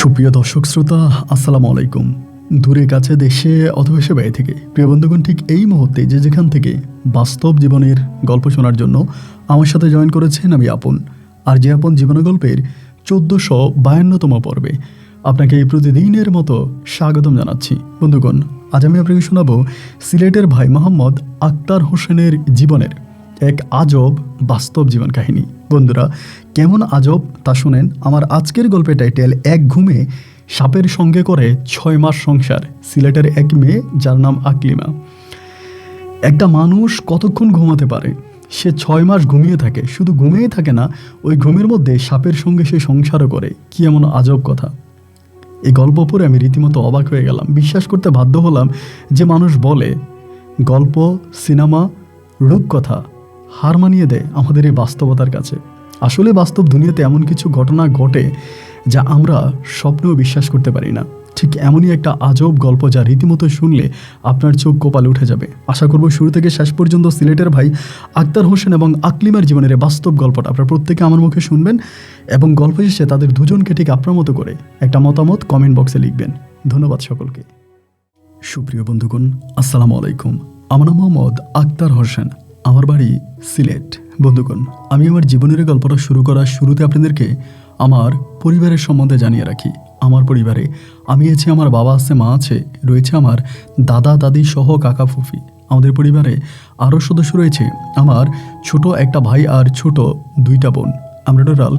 সুপ্রিয় দর্শক শ্রোতা, আসসালামু আলাইকুম। দূরে কাছে দেশে অথবা সে বাইরে থেকে প্রিয় বন্ধুগণ, ঠিক এই মুহূর্তে যে যেখান থেকে বাস্তব জীবনের গল্প শোনার জন্য আমার সাথে জয়েন করেছেন আমি আপন। আর যে আপন জীবন গল্পের 1452তম পর্বে আপনাকে প্রতিদিনের মতো স্বাগতম জানাচ্ছি। বন্ধুগণ, আজ আমি আপনাকে শোনাবো সিলেটের ভাই মোহাম্মদ আক্তার হোসেনের জীবনের এক আজব বাস্তব জীবন কাহিনী। বন্ধুরা, কেমন আজব তা শুনেন। আমার আজকের গল্পের টাইটেল, এক ঘুমে সাপের সঙ্গে করে 6 মাস সংসার। সিলেটের এক মেয়ে যার নাম আকলিমা। একটা মানুষ কতক্ষণ ঘুমাতে পারে? সে 6 মাস ঘুমিয়ে থাকে। শুধু ঘুমিয়ে থাকে না, ওই ঘুমের মধ্যে সাপের সঙ্গে সে সংসারও করে। কি এমন আজব কথা! এই গল্প পড়ে আমি রীতিমতো অবাক হয়ে গেলাম। বিশ্বাস করতে বাধ্য হলাম যে মানুষ বলে গল্প, সিনেমা, রূপকথা হার মানিয়ে দেয় আমাদের এই বাস্তবতার কাছে। আসলে বাস্তব দুনিয়াতে এমন কিছু ঘটনা ঘটে যা আমরা স্বপ্নেও বিশ্বাস করতে পারি না। ঠিক এমনই একটা আজব গল্প যা রীতিমতো শুনলে আপনার চোখ কপালে উঠে যাবে। আশা করব শুরু থেকে শেষ পর্যন্ত সিলেটের ভাই আক্তার হোসেন এবং আকলিমার জীবনের বাস্তব গল্পটা আপনারা প্রত্যেকে আমার মুখে শুনবেন এবং গল্প শেষে তাদের দুজনকে ঠিক আপনার মতো করে একটা মতামত কমেন্ট বক্সে লিখবেন। ধন্যবাদ সকলকে। সুপ্রিয় বন্ধুগণ, আসসালামু আলাইকুম। আমার নাম মোহাম্মদ আক্তার হোসেন, আমার বাড়ি সিলেট। বন্ধুগণ, আমি আমার জীবনের গল্পটা শুরু করার শুরুতে আপনাদেরকে আমার পরিবারের সম্বন্ধে জানিয়ে রাখি। আমার পরিবারে আমি আছি, আমার বাবা আছে, মা আছে, রয়েছে আমার দাদা দাদি সহ কাকা ফুফি। আমাদের পরিবারে আরও সদস্য রয়েছে আমার ছোট একটা ভাই আর ছোট 2টা বোন। আমরা টোটাল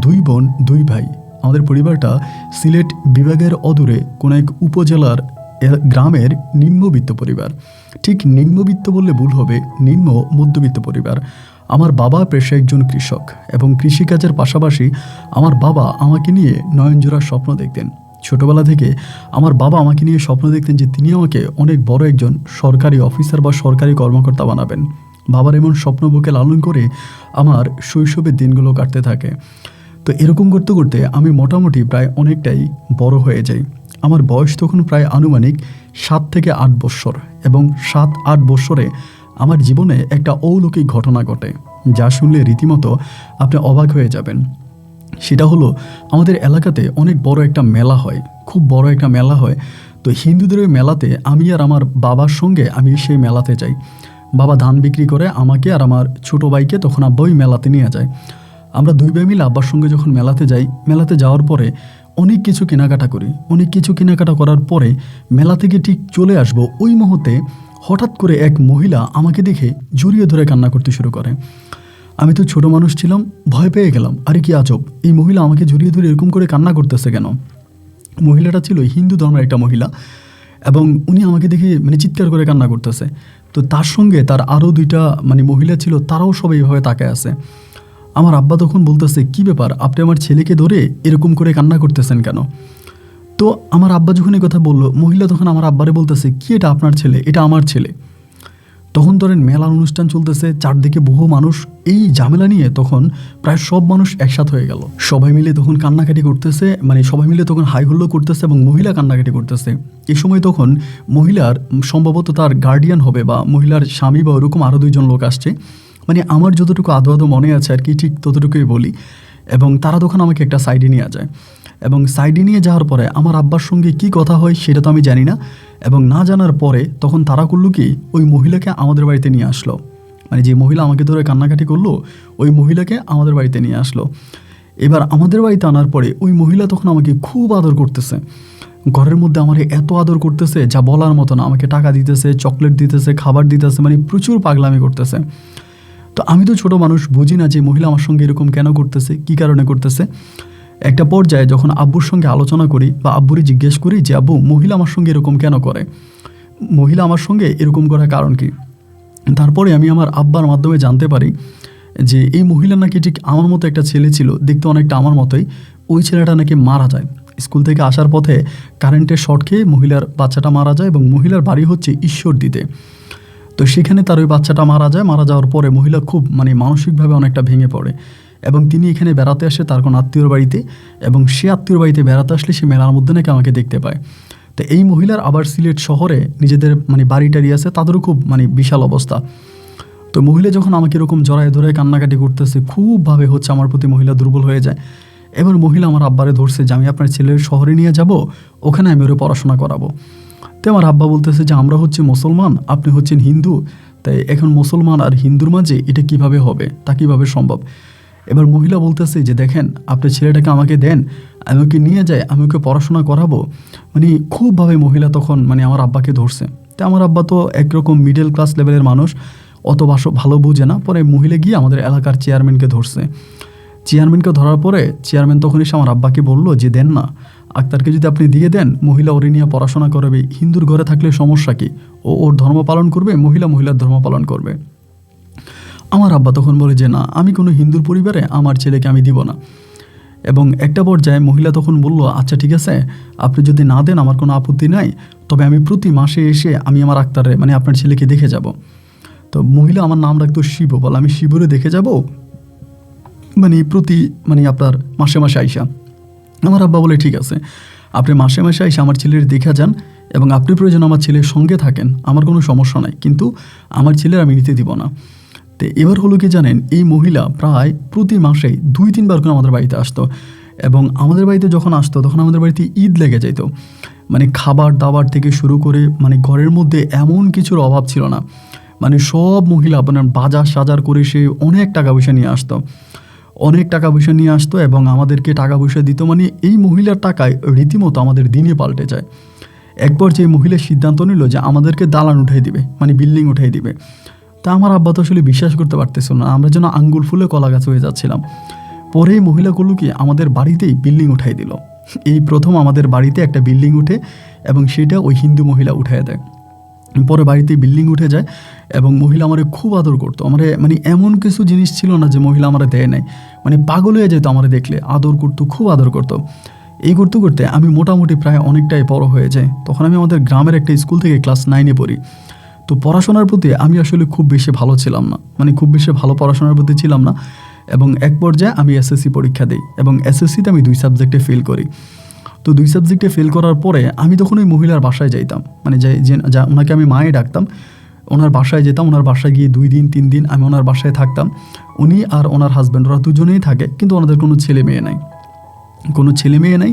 2 বোন 2 ভাই। আমাদের পরিবারটা সিলেট বিভাগের অদূরে কোনো এক উপজেলার গ্রামের নিম্নবিত্ত পরিবার। ঠিক নিম্নবিত্ত বললে ভুল হবে, নিম্ন মধ্যবিত্ত পরিবার। আমার বাবা পেশায় একজন কৃষক এবং কৃষিকাজের পাশাপাশি আমার বাবা আমাকে নিয়ে নয়নজোড়া স্বপ্ন দেখতেন। ছোটবেলা থেকে আমার বাবা আমাকে নিয়ে স্বপ্ন দেখতেন যে তিনি আমাকে অনেক বড় একজন সরকারি অফিসার বা সরকারি কর্মকর্তা বানাবেন। বাবার এমন স্বপ্ন বুকে লালন করে আমার শৈশবের দিনগুলো কাটতে থাকে। তো এরকম করতে করতে আমি মোটামুটি প্রায় অনেকটাই বড় হয়ে যাই। আমার বয়স তখন প্রায় আনুমানিক 7 থেকে 8 বৎসর এবং 7-8 বৎসরে আমার জীবনে একটা অলৌকিক ঘটনা ঘটে যা শুনলে রীতিমতো আপনি অবাক হয়ে যাবেন। সেটা হলো, আমাদের এলাকাতে অনেক বড় একটা মেলা হয়, খুব বড় একটা মেলা হয়। তো হিন্দুদের ওই মেলাতে আমি আর আমার বাবার সঙ্গে আমি সেই মেলাতে যাই। বাবা ধান বিক্রি করে আমাকে আর আমার ছোটো ভাইকে তখন আব্বা ওই মেলাতে নিয়ে যায়। আমরা 2 ভাই মিলে আব্বার সঙ্গে যখন মেলাতে যাই, মেলাতে যাওয়ার পরে অনেক কিছু কেনাকাটা করি। অনেক কিছু কেনাকাটা করার পরে মেলা থেকে ঠিক চলে আসবো, ওই মুহূর্তে হঠাৎ করে এক মহিলা আমাকে দেখে জড়িয়ে ধরে কান্না করতে শুরু করে। আমি তো ছোট মানুষ ছিলাম, ভয় পেয়ে গেলাম। আরে কি আজব, এই মহিলা আমাকে জড়িয়ে ধরে এরকম করে কান্না করতেছে কেন? মহিলাটা ছিল হিন্দু ধর্মের একটা মহিলা এবং উনি আমাকে দেখে চিৎকার করে কান্না করতেছে। তো তার সঙ্গে তার আরও 2টা মহিলা ছিল, তারাও সবাই এইভাবে তাকায় আছে। আমার আব্বা তখন বলতেছে, কি ব্যাপার, আপনি আমার ছেলেকে ধরে এরকম করে কান্না করতেছেন কেন? তো আমার আব্বা যখন এই কথা বললো, মহিলা তখন আমার আব্বারে বলতেছে, কি এটা আপনার ছেলে? এটা আমার ছেলে। তখন ধরেন মেলার অনুষ্ঠান চলতেছে, চারদিকে বহু মানুষ। এই ঝামেলা নিয়ে তখন প্রায় সব মানুষ একসাথ হয়ে গেল। সবাই মিলে তখন কান্নাকাটি করতেছে, সবাই মিলে তখন হাই হল্লো করতেছে এবং মহিলা কান্নাকাটি করতেছে। এই সময় তখন মহিলার সম্ভবত তার গার্ডিয়ান হবে বা মহিলার স্বামী বা ওরকম আরও 2জন লোক আসছে। আমার যতটুকু আদো আদো মনে আছে আর কি, ঠিক ততটুকুই বলি। এবং তারা তখন আমাকে একটা সাইডে নিয়ে যায় এবং সাইডে নিয়ে যাওয়ার পরে আমার আব্বার সঙ্গে কি কথা হয় সেটা তো আমি জানি না। এবং না জানার পরে তখন তারা করলো কি, ওই মহিলাকে আমাদের বাড়িতে নিয়ে আসলো। যে মহিলা আমাকে ধরে কান্নাকাটি করলো, ওই মহিলাকে আমাদের বাড়িতে নিয়ে আসলো। এবার আমাদের বাড়িতে আনার পরে ওই মহিলা তখন আমাকে খুব আদর করতেছে। ঘরের মধ্যে আমার এত আদর করতেছে যা বলার মতো না। আমাকে টাকা দিতেছে, চকলেট দিতেছে, খাবার দিতেছে, প্রচুর পাগলামি করতেছে। তো আমি তো ছোট মানুষ, বুঝি না যে মহিলা আমার সঙ্গে এরকম কেন করতেছে, কি কারণে করতেছে। একটা পর্যায়ে যখন আব্বুর সঙ্গে আলোচনা করি বা আব্বুরে জিজ্ঞেস করি যে আব্বু, মহিলা আমার সঙ্গে এরকম কেন করে, মহিলা আমার সঙ্গে এরকম করার কারণ কি? তারপরে আমি আমার আব্বার মাধ্যমে জানতে পারি যে এই মহিলা নাকি ঠিক আমার মতো একটা ছেলে ছিল, দেখতে অনেকটা আমার মতোই। ওই ছেলেটা নাকি মারা যায়। স্কুল থেকে আসার পথে কারেন্টের শর্ট খেয়ে মহিলার বাচ্চাটা মারা যায় এবং মহিলার বাড়ি হচ্ছে ঈশ্বরদীতে। তো সেখানে তার ওই বাচ্চাটা মারা যায়। মারা যাওয়ার পরে মহিলা খুব মানসিকভাবে অনেকটা ভেঙে পড়ে এবং তিনি এখানে বেড়াতে আসে তার কোনো আত্মীয়র বাড়িতে। এবং সে আত্মীয়র বাড়িতে বেড়াতে আসলে সে মেলার মধ্যে নাকি আমাকে দেখতে পায়। তো এই মহিলার আবার সিলেট শহরে নিজেদের বাড়ি টাড়ি আছে, তাদেরও খুব বিশাল অবস্থা। তো মহিলা যখন আমাকে এরকম জড়ায় ধরে কান্নাকাটি করতেছে, খুবভাবে হচ্ছে আমার প্রতি মহিলা দুর্বল হয়ে যায় এবার মহিলা আমার আব্বারে ধরছে যে আমি আপনার ছেলের শহরে নিয়ে যাব, ওখানে আমি ওরে পড়াশোনা করাবো। তো আমার আব্বা বলতেছে যে আমরা হচ্ছে মুসলমান, আপনি হচ্ছেন হিন্দু, তাই এখন মুসলমান আর হিন্দুর মাঝে এটা কিভাবে হবে, তা কীভাবে সম্ভব। এবার মহিলা বলতেছে যে দেখেন আপনার ছেলেটাকে আমাকে দেন, আমি ওকে নিয়ে যাই, আমি ওকে পড়াশোনা করাবো। মানে খুবভাবে মহিলা তখন মানে আমার আব্বাকে ধরছে। তো আমার আব্বা তো একরকম মিডল ক্লাস লেভেলের মানুষ, অত ভালো বুঝে না। পরে মহিলা গিয়ে আমাদের এলাকার চেয়ারম্যানকে ধরছে। চেয়ারম্যানকে ধরার পরে চেয়ারম্যান তখন এসে আমার আব্বাকে বললো যে দেন না, আক্তারকে যদি আপনি দিয়ে দেন, মহিলা ওরে নিয়ে পড়াশোনা করবে, হিন্দুর ঘরে থাকলে সমস্যা কি, ও ওর ধর্ম পালন করবে, মহিলার ধর্ম পালন করবে। আমার আব্বা তখন বলে যে না, আমি কোনো হিন্দুর পরিবারে আমার ছেলেকে আমি দিব না। এবং একটা পর্যায়ে মহিলা তখন বলল আচ্ছা ঠিক আছে, আপনি যদি না দেন আমার কোনো আপত্তি নাই, তবে আমি প্রতি মাসে এসে আমি আমার আক্তারে মানে আপনার ছেলেকে দেখে যাব। তো মহিলা আমার নাম রাখতো শিব, বলে আমি শিবরে দেখে যাব মানে প্রতি মানে আপনার মাসে মাসে আইসা। আমার আব্বা বলে ঠিক আছে, আপনি মাসে মাসে আইসা আমার ছেলের দেখা যান এবং আপনি প্রয়োজন আমার ছেলের সঙ্গে থাকেন, আমার কোনো সমস্যা নাই, কিন্তু আমার ছেলের আমি নিতে দিব না। তো এবার হলো কি জানেন, এই মহিলা প্রায় প্রতি মাসেই 2-3 বার করে আমাদের বাড়িতে আসতো। এবং আমাদের বাড়িতে যখন আসতো তখন আমাদের বাড়িতে ঈদ লেগে যেত। মানে খাবার দাবার থেকে শুরু করে মানে ঘরের মধ্যে এমন কিছুর অভাব ছিল না। মানে সব মহিলা আপনার বাজার সাজার করে সে অনেক টাকা পয়সা নিয়ে আসতো, এবং আমাদেরকে টাকা পয়সা দিত। মানে এই মহিলার টাকায় রীতিমতো আমাদের দিনে পাল্টে যায়। একবার যে মহিলা সিদ্ধান্ত নিল যে আমাদেরকে দালান উঠাই দিবে, মানে বিল্ডিং উঠাই দিবে। তা আমার আব্বা তো আসলে বিশ্বাস করতে পারতেছিল না, আমরা যেন আঙ্গুল ফুলে কলা গাছ হয়ে যাচ্ছিলাম। পরে এই মহিলাগুলো কি আমাদের বাড়িতেই বিল্ডিং উঠাই দিল। এই প্রথম আমাদের বাড়িতে একটা বিল্ডিং উঠে এবং সেটা ওই হিন্দু মহিলা উঠাই দেয়। পরে বাড়িতে বিল্ডিং উঠে যায় এবং মহিলা আমারে খুব আদর করতো। আমারে মানে এমন কিছু জিনিস ছিল না যে মহিলা আমারে দেয় নাই, মানে পাগল হয়ে যেত আমারে দেখলে, আদর করতো, খুব আদর করতো। এই করতে করতে আমি মোটামুটি প্রায় অনেকটাই বড় হয়ে যাই। তখন আমি আমাদের গ্রামের একটা স্কুল থেকে ক্লাস 9-এ পড়ি। তো পড়াশোনার প্রতি আমি আসলে খুব বেশি ভালো ছিলাম না, মানে খুব বেশি ভালো পড়াশোনার প্রতি ছিলাম না। এবং এক পর্যায়ে আমি এসএসসি পরীক্ষা দিই এবং এসএসসিতে আমি 2 সাবজেক্টে ফেল করি। তো 2 সাবজেক্টে ফেল করার পরে আমি তখন ওই মহিলার বাসায় যাইতাম, মানে যা ওনাকে আমি মায়ে ডাকতাম, ওনার বাসায় যেতাম। ওনার বাসায় গিয়ে 2 দিন 3 দিন আমি ওনার বাসায় থাকতাম। উনি আর ওনার হাজব্যান্ড ওরা দুজনেই থাকে, কিন্তু ওনাদের কোনো ছেলে মেয়ে নাই।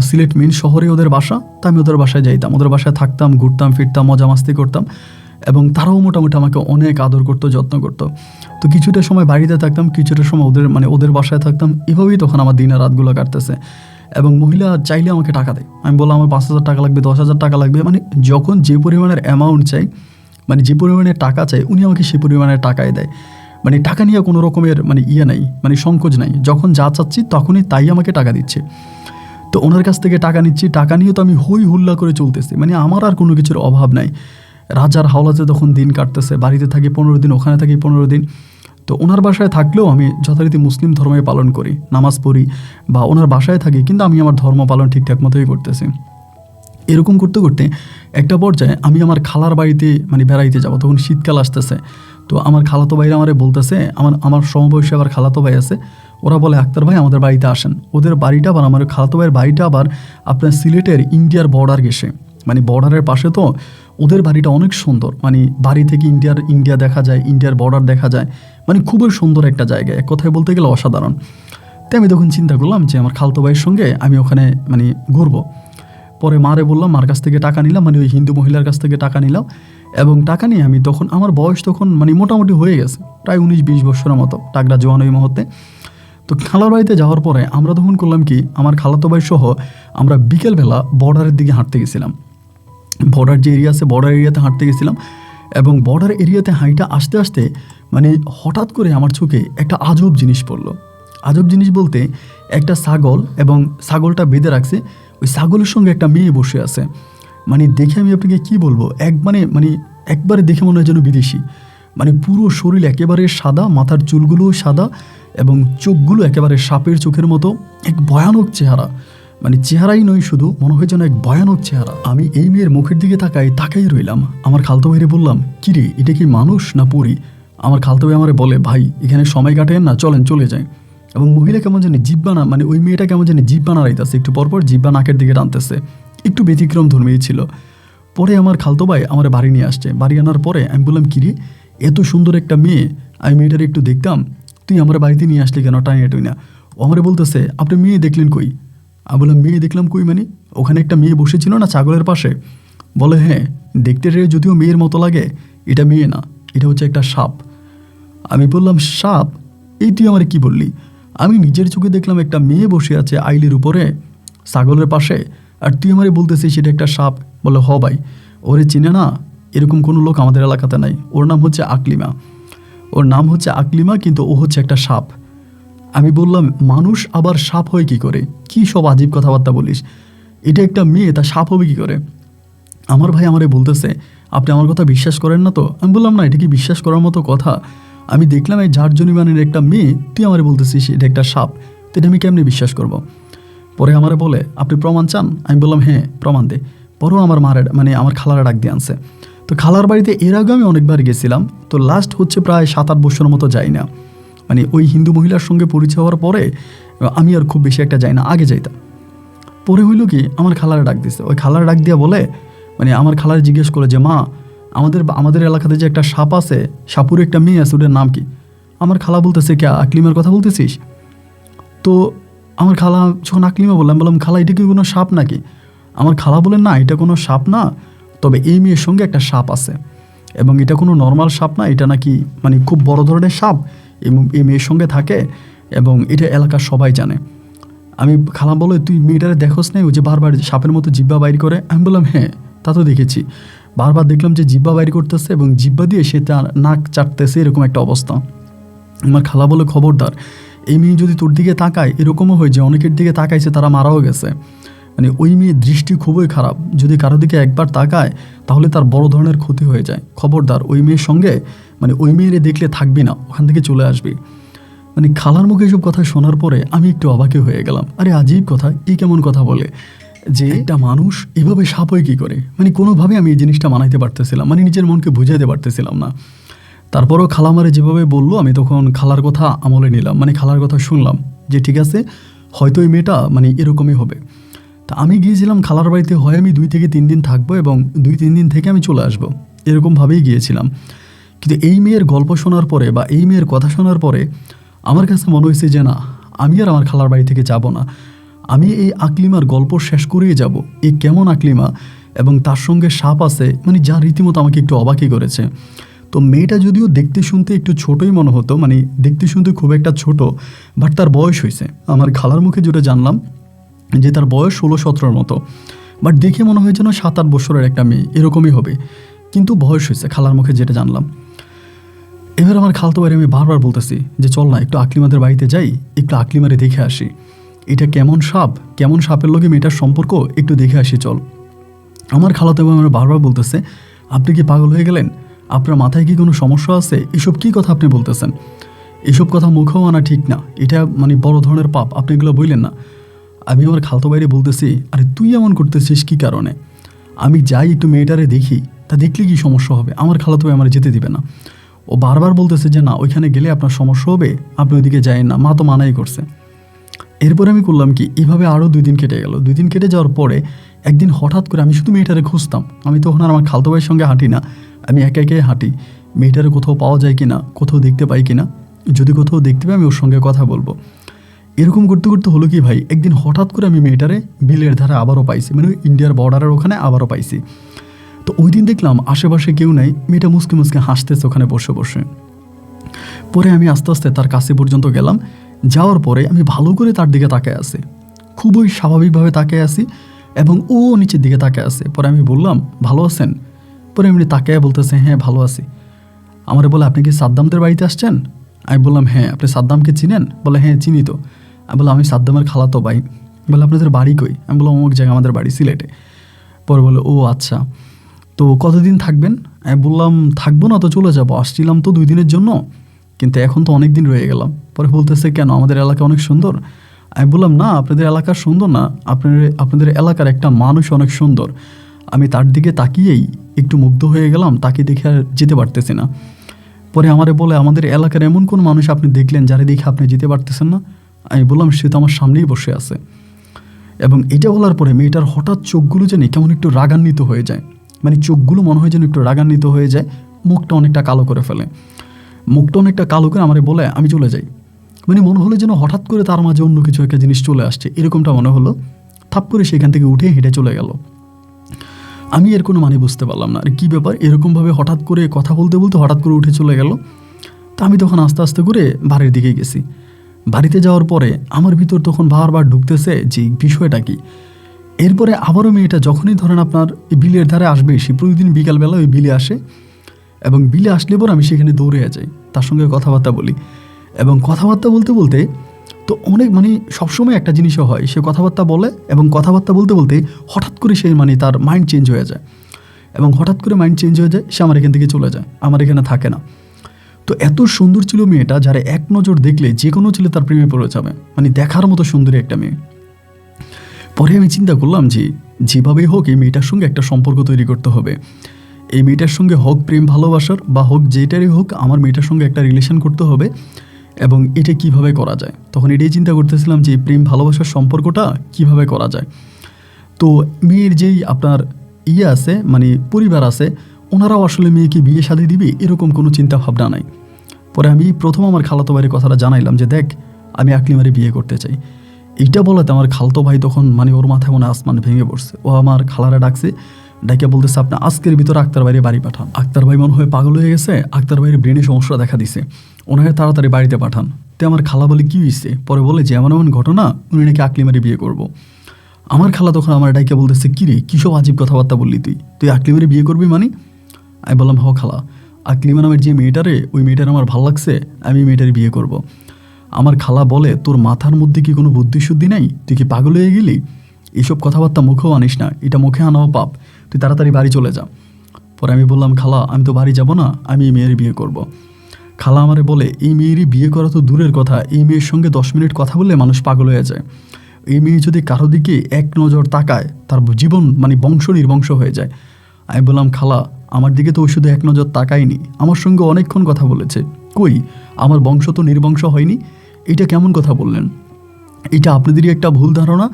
সিলেট মেন শহরে ওদের বাসা। তা আমি ওদের বাসায় যাইতাম, ওদের বাসায় থাকতাম, ঘুরতাম ফিরতাম, মজা মাস্তি করতাম এবং তারাও মোটামুটি আমাকে অনেক আদর করতো, যত্ন করতো। তো কিছুটা সময় বাড়িতে থাকতাম, কিছুটা সময় ওদের বাসায় থাকতাম। এভাবেই তখন আমার দিনের রাতগুলো কাটতেছে। এবং মহিলা চাইলে আমাকে টাকা দেয়, আমি বললাম আমার 5,000 টাকা লাগবে, 10,000 টাকা লাগবে, মানে যখন যে পরিমাণের অ্যামাউন্ট চাই, মানে যে পরিমাণের টাকা চাই, উনি আমাকে সেই পরিমাণের টাকাই দেয়। মানে টাকা নিয়ে কোনো রকমের মানে নাই, মানে সংকোচ নাই, যখন যা চাচ্ছি তখনই তাই আমাকে টাকা দিচ্ছে। তো ওনার কাছ থেকে টাকা নিচ্ছি, টাকা নিয়েও তো আমি হই হুল্লা করে চলতেছি, মানে আমার আর কোনো কিছুর অভাব নাই। রাজার হাওলাতে তখন দিন কাটতেছে, বাড়িতে থাকি 15 দিন, ওখানে থাকি 15 দিন। তো ওনার বাসায় থাকলেও আমি যথারীতি মুসলিম ধর্মই পালন করি, নামাজ পড়ি বা ওনার বাসায় থাকি, কিন্তু আমি আমার ধর্ম পালন ঠিকঠাক মতোই করতেছি। এরকম করতে করতে একটা পর্যায়ে আমি আমার খালার বাড়িতে মানে বেড়াইতে যাব, তখন শীতকাল আসতেছে। তো আমার খালাতো ভাইরা আমারে বলতেছে, আমার সমবয়সী আবার খালাতো ভাই আছে, ওরা বলে আক্তার ভাই আমাদের বাড়িতে আসেন। ওদের বাড়িটা আবার আমার খালাতো ভাইয়ের বাড়িটা আবার আপনার সিলেটের ইন্ডিয়ার বর্ডার গেছে, মানে বর্ডারের পাশে। তো ওদের বাড়িটা অনেক সুন্দর, মানে বাড়ি থেকে ইন্ডিয়া দেখা যায়, ইন্ডিয়ার বর্ডার দেখা যায়, মানে খুবই সুন্দর একটা জায়গা, এক কথায় বলতে গেলে অসাধারণ। তাই আমি তখন চিন্তা করলাম যে আমার খালাতো ভাইয়ের সঙ্গে আমি ওখানে মানে ঘুরবো। পরে মারে বললাম, মার কাছ থেকে টাকা নিলাম, মানে ওই হিন্দু মহিলার কাছ থেকে টাকা নিলাম। এবং টাকা নিয়ে আমি তখন, আমার বয়স তখন মানে মোটামুটি হয়ে গেছে প্রায় 19-20 বছরের মতো, টাকরা জোয়ান ওই মুহূর্তে। তো খালার বাড়িতে যাওয়ার পরে আমরা তখন করলাম কি, আমার খালাতো ভাই সহ আমরা বিকেলবেলা বর্ডারের দিকে হাঁটতে গেছিলাম। বর্ডার যে এরিয়া আছে, বর্ডার এরিয়াতে হাঁটতে গেছিলাম। এবং বর্ডার এরিয়াতে হাঁটা আসতে আসতে মানে হঠাৎ করে আমার চোখে একটা আজব জিনিস পড়লো। আজব জিনিস বলতে একটা ছাগল, এবং ছাগলটা বেঁধে রাখছে, ওই ছাগলের সঙ্গে একটা মেয়ে বসে আছে। মানে দেখে আমি আপনাকে কী বলবো, একবারে দেখে মনে হয় যেন বিদেশি। মানে পুরো শরীর একেবারে সাদা, মাথার চুলগুলোও সাদা এবং চোখগুলো একেবারে সাপের চোখের মতো, এক ভয়ানক চেহারা। মানে চেহারাই নয়, শুধু মনে হয় যেন এক ভয়ানক চেহারা। আমি এই মেয়ের মুখের দিকে তাকাই রইলাম। আমার খালতো ভাইরে বললাম, কিরে এটা কি মানুষ না পরি? আমার খালতো ভাই আমারে বলে, ভাই এখানে সময় কাটেন না, চলেন চলে যাই। এবং মহিলা কেমন জানি জিব্বা না, মানে ওই মেয়েটা কেমন জানি জিব্বা নাড়াইতেছে, একটু পরপর জিব্বা নাকের দিকে টানতেছে, একটু ব্যতিক্রম ধর্মী ছিল। পরে আমার খালতো ভাই আমার বাড়ি নিয়ে আসছে। বাড়ি আনার পরে আমি বললাম, কিরে এত সুন্দর একটা মেয়ে, আমি মেয়েটার একটু দেখতাম, তুই আমার বাড়িতে নিয়ে আসলি কেন টাইনে টুই না? ও আমারে বলতেছে, আপনি মেয়ে দেখলেন কই? আমি বললাম, মেয়ে দেখলাম কই মানে? ওখানে একটা মেয়ে বসেছিল না ছাগলের পাশে? বলে, হ্যাঁ, দেখতে যদিও মেয়ের মতো লাগে, এটা মেয়ে না, এটা হচ্ছে একটা সাপ। আমি বললাম, সাপ? এই তুই আমার কি বললি? আমি নিজের চোখে দেখলাম একটা মেয়ে বসে আছে আইলের উপরে ছাগলের পাশে, আর তুই আমারে বলতেছিস সেটা একটা সাপ? বলে, হ ভাই, ওরে চিনে না, এরকম কোনো লোক আমাদের এলাকাতে নাই। ওর নাম হচ্ছে আকলিমা, ওর নাম হচ্ছে আকলিমা, কিন্তু ও হচ্ছে একটা সাপ। আমি বললাম, মানুষ আবার সাপ হয় কি করে? কি সব আজীব কথাবার্তা বলিস, এটা একটা মেয়ে, তা সাপ হবে কি করে? আমার ভাই আমারে বলতেছে, আপনি আমার কথা বিশ্বাস করেন না তো? আমি বললাম, না, এটা কি বিশ্বাস করার মতো কথা? আমি দেখলাম এই ঝাড়জনি মানের একটা মেয়ে, তুই আমারে বলতেছিস এটা একটা সাপ, তো এটা আমি কেমনি বিশ্বাস করব? পরে আমারে বলে, আপনি প্রমাণ চান? আমি বললাম, হ্যাঁ, প্রমাণ দে। পরেও আমার আমার খালারা ডাক দিয়ে আনছে। তো খালার বাড়িতে এর আগে আমি অনেকবার গেছিলাম, তো লাস্ট হচ্ছে প্রায় 7-8 বছরের মতো যাই না। মানে ওই হিন্দু মহিলার সঙ্গে পরিচয় হওয়ার পরে আমি আর খুব বেশি একটা যাই না, আগে যাইতাম। পরে হইল কি, আমার খালারা ডাক দিছে। ওই খালারা ডাক দিয়া বলে, আমার খালার জিজ্ঞেস করে যে, মা, আমাদের এলাকাতে যে একটা সাপ আছে, সাপুরে একটা মেয়ে আছে, ওটার নাম কি? আমার খালা বলতেছে, কে, আকলিমার কথা বলতেছিস? তো আমার খালা যখন আকলিমা বললাম, খালা, এটা কি কোনো সাপ নাকি? আমার খালা বলেন, না, এটা কোনো সাপ না, তবে এই মেয়ের সঙ্গে একটা সাপ আছে, এবং এটা কোনো নর্মাল সাপ না, এটা নাকি খুব বড় ধরনের সাপ এবং এই মেয়ের সঙ্গে থাকে, এবং এটা এলাকার সবাই জানে। আমি খালা বলে, তুই মেয়েটারে দেখোস নাই, ও যে বারবার সাপের মতো জিব্বা বাইর করে? আমি বললাম, হ্যাঁ, তা তো দেখেছি, বারবার দেখলাম যে জিব্বা বাইর করতেছে এবং জিব্বা দিয়ে সে তার নাক চাটতেছে, এরকম একটা অবস্থা। আমার খালা বলে, খবরদার, এই মেয়ে যদি তোর দিকে তাকায়, এরকমও হয় যে অনেকের দিকে তাকাইছে তারা মারাও গেছে। ওই মেয়ের দৃষ্টি খুবই খারাপ, যদি কারো দিকে একবার তাকায় তাহলে তার বড় ধরনের ক্ষতি হয়ে যায়। খবরদার, ওই মেয়ের সঙ্গে ওই মেয়েরে দেখলে থাকবি না, ওখান থেকে চলে আসবি। খালার মুখে এসব কথা শোনার পরে আমি একটু অবাকে হয়ে গেলাম। আরে আজীব কথা, এই কেমন কথা বলে যে একটা মানুষ এভাবে সাপ হয় কী করে? কোনোভাবে আমি এই জিনিসটা মানাইতে পারতেছিলাম, নিজের মনকে বুঝাইতে পারতেছিলাম না। তারপরও খালা আমারে যেভাবে বললো, আমি তখন খালার কথা আমলে নিলাম, খালার কথা শুনলাম যে ঠিক আছে, হয়তো এই মেয়েটা এরকমই হবে। তা আমি গিয়েছিলাম খালার বাড়িতে, হয় আমি 2 থেকে 3 দিন থাকবো এবং 2-3 দিন থেকে আমি চলে আসবো, এরকমভাবেই গিয়েছিলাম। কিন্তু এই মেয়ের গল্প শোনার পরে বা এই মেয়ের কথা শোনার পরে আমার কাছে মনে হয়েছে যে না, আমি আর আমার খালার বাড়ি থেকে যাব না, আমি এই আকলিমার গল্প শেষ করেই যাব। এই কেমন আকলিমা এবং তার সঙ্গে সাপ আছে, যা রীতিমতো আমাকে একটু অবাকই করেছে। তো মেয়েটা যদিও দেখতে শুনতে একটু ছোটোই মনে হতো, দেখতে শুনতে খুব একটা ছোট, বাট তার বয়স হয়েছে, আমার খালার মুখে যেটা জানলাম যে তার বয়স 16-17 মতো, বাট দেখে মনে হয় যেন 7-8 বছরের একটা মেয়ে, এরকমই হবে, কিন্তু বয়স হয়েছে খালার মুখে যেটা জানলাম। এবার আমার খালতো ভাই আমি বারবার বলতেছি যে চল না, একটু আকলিমাদের বাড়িতে যাই, একটু আকলিমারে দেখে আসি, এটা কেমন সাপ, কেমন সাপের লগে মেয়েটার সম্পর্ক, একটু দেখে আসি চল। আমার খালাতো ভাই আমার বারবার বলতেছে, আপনি কি পাগল হয়ে গেলেন? আপনার মাথায় কি কোনো সমস্যা আছে? এসব কী কথা আপনি বলতেছেন? এসব কথা মুখেও আনা ঠিক না, এটা বড় ধরনের পাপ, আপনি এগুলো বললেন না। আমি আমার খালতো বাইরে বলতেছি, আরে তুই এমন করতেছিস কী কারণে? আমি যাই একটু মেয়েটারে দেখি, তা দেখলে কি সমস্যা হবে? আমার খালাতো ভাই আমার যেতে দিবে না। ও বারবার বলতেছে যে না, ওইখানে গেলে আপনার সমস্যা হবে, আপনি ওইদিকে যায়েন না, মা তো মানাই করছে। এরপরে আমি করলাম কি, এভাবে আরও 2 দিন কেটে গেল। 2 দিন কেটে যাওয়ার পরে একদিন হঠাৎ করে আমি শুধু মেয়েটারে খুঁজতাম, আমি তখন আর আমার খালতো ভাইয়ের সঙ্গে হাঁটি না, আমি একা একাই হাঁটি, মেয়েটারে কোথাও পাওয়া যায় কিনা, কোথাও দেখতে পাই কিনা, যদি কোথাও দেখতে পাই আমি ওর সঙ্গে কথা বলবো। এরকম করতে করতে হলো কি ভাই, একদিন হঠাৎ করে আমি মেয়েটারে বিলের ধারে আবারও পাইছি, ইন্ডিয়ার বর্ডারের ওখানে আবারও পাইছি। তো ওই দিন দেখলাম আশেপাশে কেউ নাই, মেয়েটা মুসকে মুসকে হাসতেছে ওখানে বসে বসে। পরে আমি আস্তে আস্তে তার কাছে পর্যন্ত গেলাম, যাওয়ার পরে আমি ভালো করে তার দিকে তাকায় আছি, খুবই স্বাভাবিকভাবে তাকায় আছি এবং ও নিচের দিকে তাকায় আছে। পরে আমি বললাম, ভালো আছেন? পরে এমনি তাকায় বলতেছে, হ্যাঁ ভালো আছি। আমারে বলে, আপনি কি সাদ্দামদের বাড়িতে আসছেন? আমি বললাম, হ্যাঁ। আপনি সাদ্দামকে চিনেন? বলে, হ্যাঁ চিনি তো। আমি বললাম, আমি সাদ্দামের খালাতো ভাই। বলে, আপনাদের বাড়ি কই? আমি বললাম, অমুক জায়গায়, আমাদের বাড়ি সিলেটে। পরে বলে, ও আচ্ছা, তো কতদিন থাকবেন? আমি বললাম, থাকবো না তো, চলে যাবো, আসছিলাম তো 2 দিনের জন্য, কিন্তু এখন তো অনেক দিন রয়ে গেলাম। পরে বলতেছে, কেন, আমাদের এলাকা অনেক সুন্দর? আমি বললাম, না, আপনাদের এলাকা সুন্দর না, আপনাদের এলাকার একটা মানুষ অনেক সুন্দর, আমি তার দিকে তাকিয়েই একটু মুগ্ধ হয়ে গেলাম, তাকে দেখে আর যেতে পারতেছি না। পরে আমারে বলে, আমাদের এলাকার এমন কোন মানুষ আপনি দেখলেন যারা দেখে আপনি যেতে পারতেছেন না? আমি বললাম, সে তো আমার সামনেই বসে আছে। এবং এটা বলার পরে মেয়েটার হঠাৎ চোখগুলো যেন কেমন একটু রাগান্বিত হয়ে যায়, চোখগুলো মনে হয় যেন একটু রাগান্বিত হয়ে যায়, মুখটা অনেকটা কালো করে ফেলে, মুখটা অনেকটা কালো করে আমারে বলে আমি চলে যাই। মানে মনে হলো যেন হঠাৎ করে তার মাঝে অন্য কিছু একটা জিনিস চলে আসছে, এরকমটা মনে হলো। থাপ করে সেখান থেকে উঠে হেঁটে চলে গেল। আমি এর কোনো মানে বুঝতে পারলাম না, আর কী ব্যাপার, এরকমভাবে হঠাৎ করে কথা বলতে বলতে হঠাৎ করে উঠে চলে গেল। তা আমি তখন আস্তে আস্তে করে বাড়ির দিকে গেছি। বাড়িতে যাওয়ার পরে আমার ভিতর তখন বারবার ঢুকতেছে যে বিষয়টা কি। এরপরে আবারও মেয়েটা যখনই ধরেন আপনার বিলের ধারে আসবে, সে প্রতিদিন বিকালবেলা ওই বিলে আসে, এবং বিলে আসলে পর আমি সেখানে দৌড়ে যাই, তার সঙ্গে কথাবার্তা বলি। এবং কথাবার্তা বলতে বলতে তো অনেক মানে সবসময় একটা জিনিসও হয়, সে কথাবার্তা বলে এবং কথাবার্তা বলতে বলতে হঠাৎ করে সে মানে তার মাইন্ড চেঞ্জ হয়ে যায়, এবং হঠাৎ করে মাইন্ড চেঞ্জ হয়ে যায়, সে আমার এখান থেকে চলে যায়, আমার এখানে থাকে না। তো এত সুন্দর ছিল মেয়েটা, যারা এক নজর দেখলে যে কোনো ছেলে তার প্রেমে পড়ে যাবে, মানে দেখার মতো সুন্দরী একটা মেয়ে। পরে আমি চিন্তা করলাম যে যেভাবেই হোক এই মেয়েটার সঙ্গে একটা সম্পর্ক তৈরি করতে হবে। এই মেয়েটার সঙ্গে হোক প্রেম ভালোবাসার বা হোক যেটারই হোক, আমার মেয়েটার সঙ্গে একটা রিলেশন করতে হবে, এবং এটা কিভাবে করা যায়। তখন এটাই চিন্তা করতেছিলাম যে প্রেম ভালোবাসার সম্পর্কটা কিভাবে করা যায়। তো মেয়ের যেই আপনার আছে মানে পরিবার আছে, ওনারাও আসলে মেয়েকে বিয়ে শাদী দিবে এরকম কোনো চিন্তা ভাবনা নাই। পরে আমি প্রথম আমার খালাতো ভাইয়ের কথাটা জানাইলাম যে দেখ, আমি আকলিমারে বিয়ে করতে চাই। এইটা বলাতে আমার খালতো ভাই তখন মানে ওর মাথায় মনে আসমান ভেঙে পড়ছে। ও আমার খালারা ডাকছে, ডাকে বলতেছে আপনি আজকের ভিতরে আক্তার ভাইয়ের বাড়ি পাঠান। আক্তার ভাই মনে হয় পাগল হয়ে গেছে, আক্তার ভাইয়ের ব্রেনে সমস্যা দেখা দিছে, ওনাকে তাড়াতাড়ি বাড়িতে পাঠান। তো আমার খালা বলে কী হয়েছে, পরে বলে যে এমন এমন ঘটনা, উনি নাকি আকলিমারে বিয়ে করব। আমার খালা তখন আমার ডাইকে বলতেছে কী রে, কী সব আজীব কথাবার্তা বললি, তুই আকলিমারে বিয়ে করবি মানে? আমি বললাম হ খালা, আকলিমা নামের যে মেয়েটারে, ওই মেয়েটার আমার ভাল লাগছে, আমি মেয়েটারে বিয়ে করব। আমার খালা বলে তোর মাথার মধ্যে কি কোনো বুদ্ধিশুদ্ধি নেই, তুই কি পাগল হয়ে গেলি? এইসব কথাবার্তা মুখেও আনিস না, এটা মুখে আনাও পাপ, তুই তাড়াতাড়ি বাড়ি চলে যা। পরে আমি বললাম খালা, আমি তো বাড়ি যাব না, আমি এই মেয়ের বিয়ে করব। খালা আমারে বলে এই মেয়েরই বিয়ে করা তো দূরের কথা, এই মেয়ের সঙ্গে 10 মিনিট কথা বললে মানুষ পাগল হয়ে যায়। এই মেয়ে যদি কারো দিকে এক নজর তাকায়, তার জীবন মানে বংশ নির্বংশ হয়ে যায়। আমি বললাম খালা, আমার দিকে তো ওই শুধু এক নজর তাকায়নি, আমার সঙ্গে অনেকক্ষণ কথা বলেছে, কই আমার বংশ তো নির্বংশ হয়নি। এটা কেমন কথা বললেন? এটা আপনাদেরই একটা ভুল ধারণা,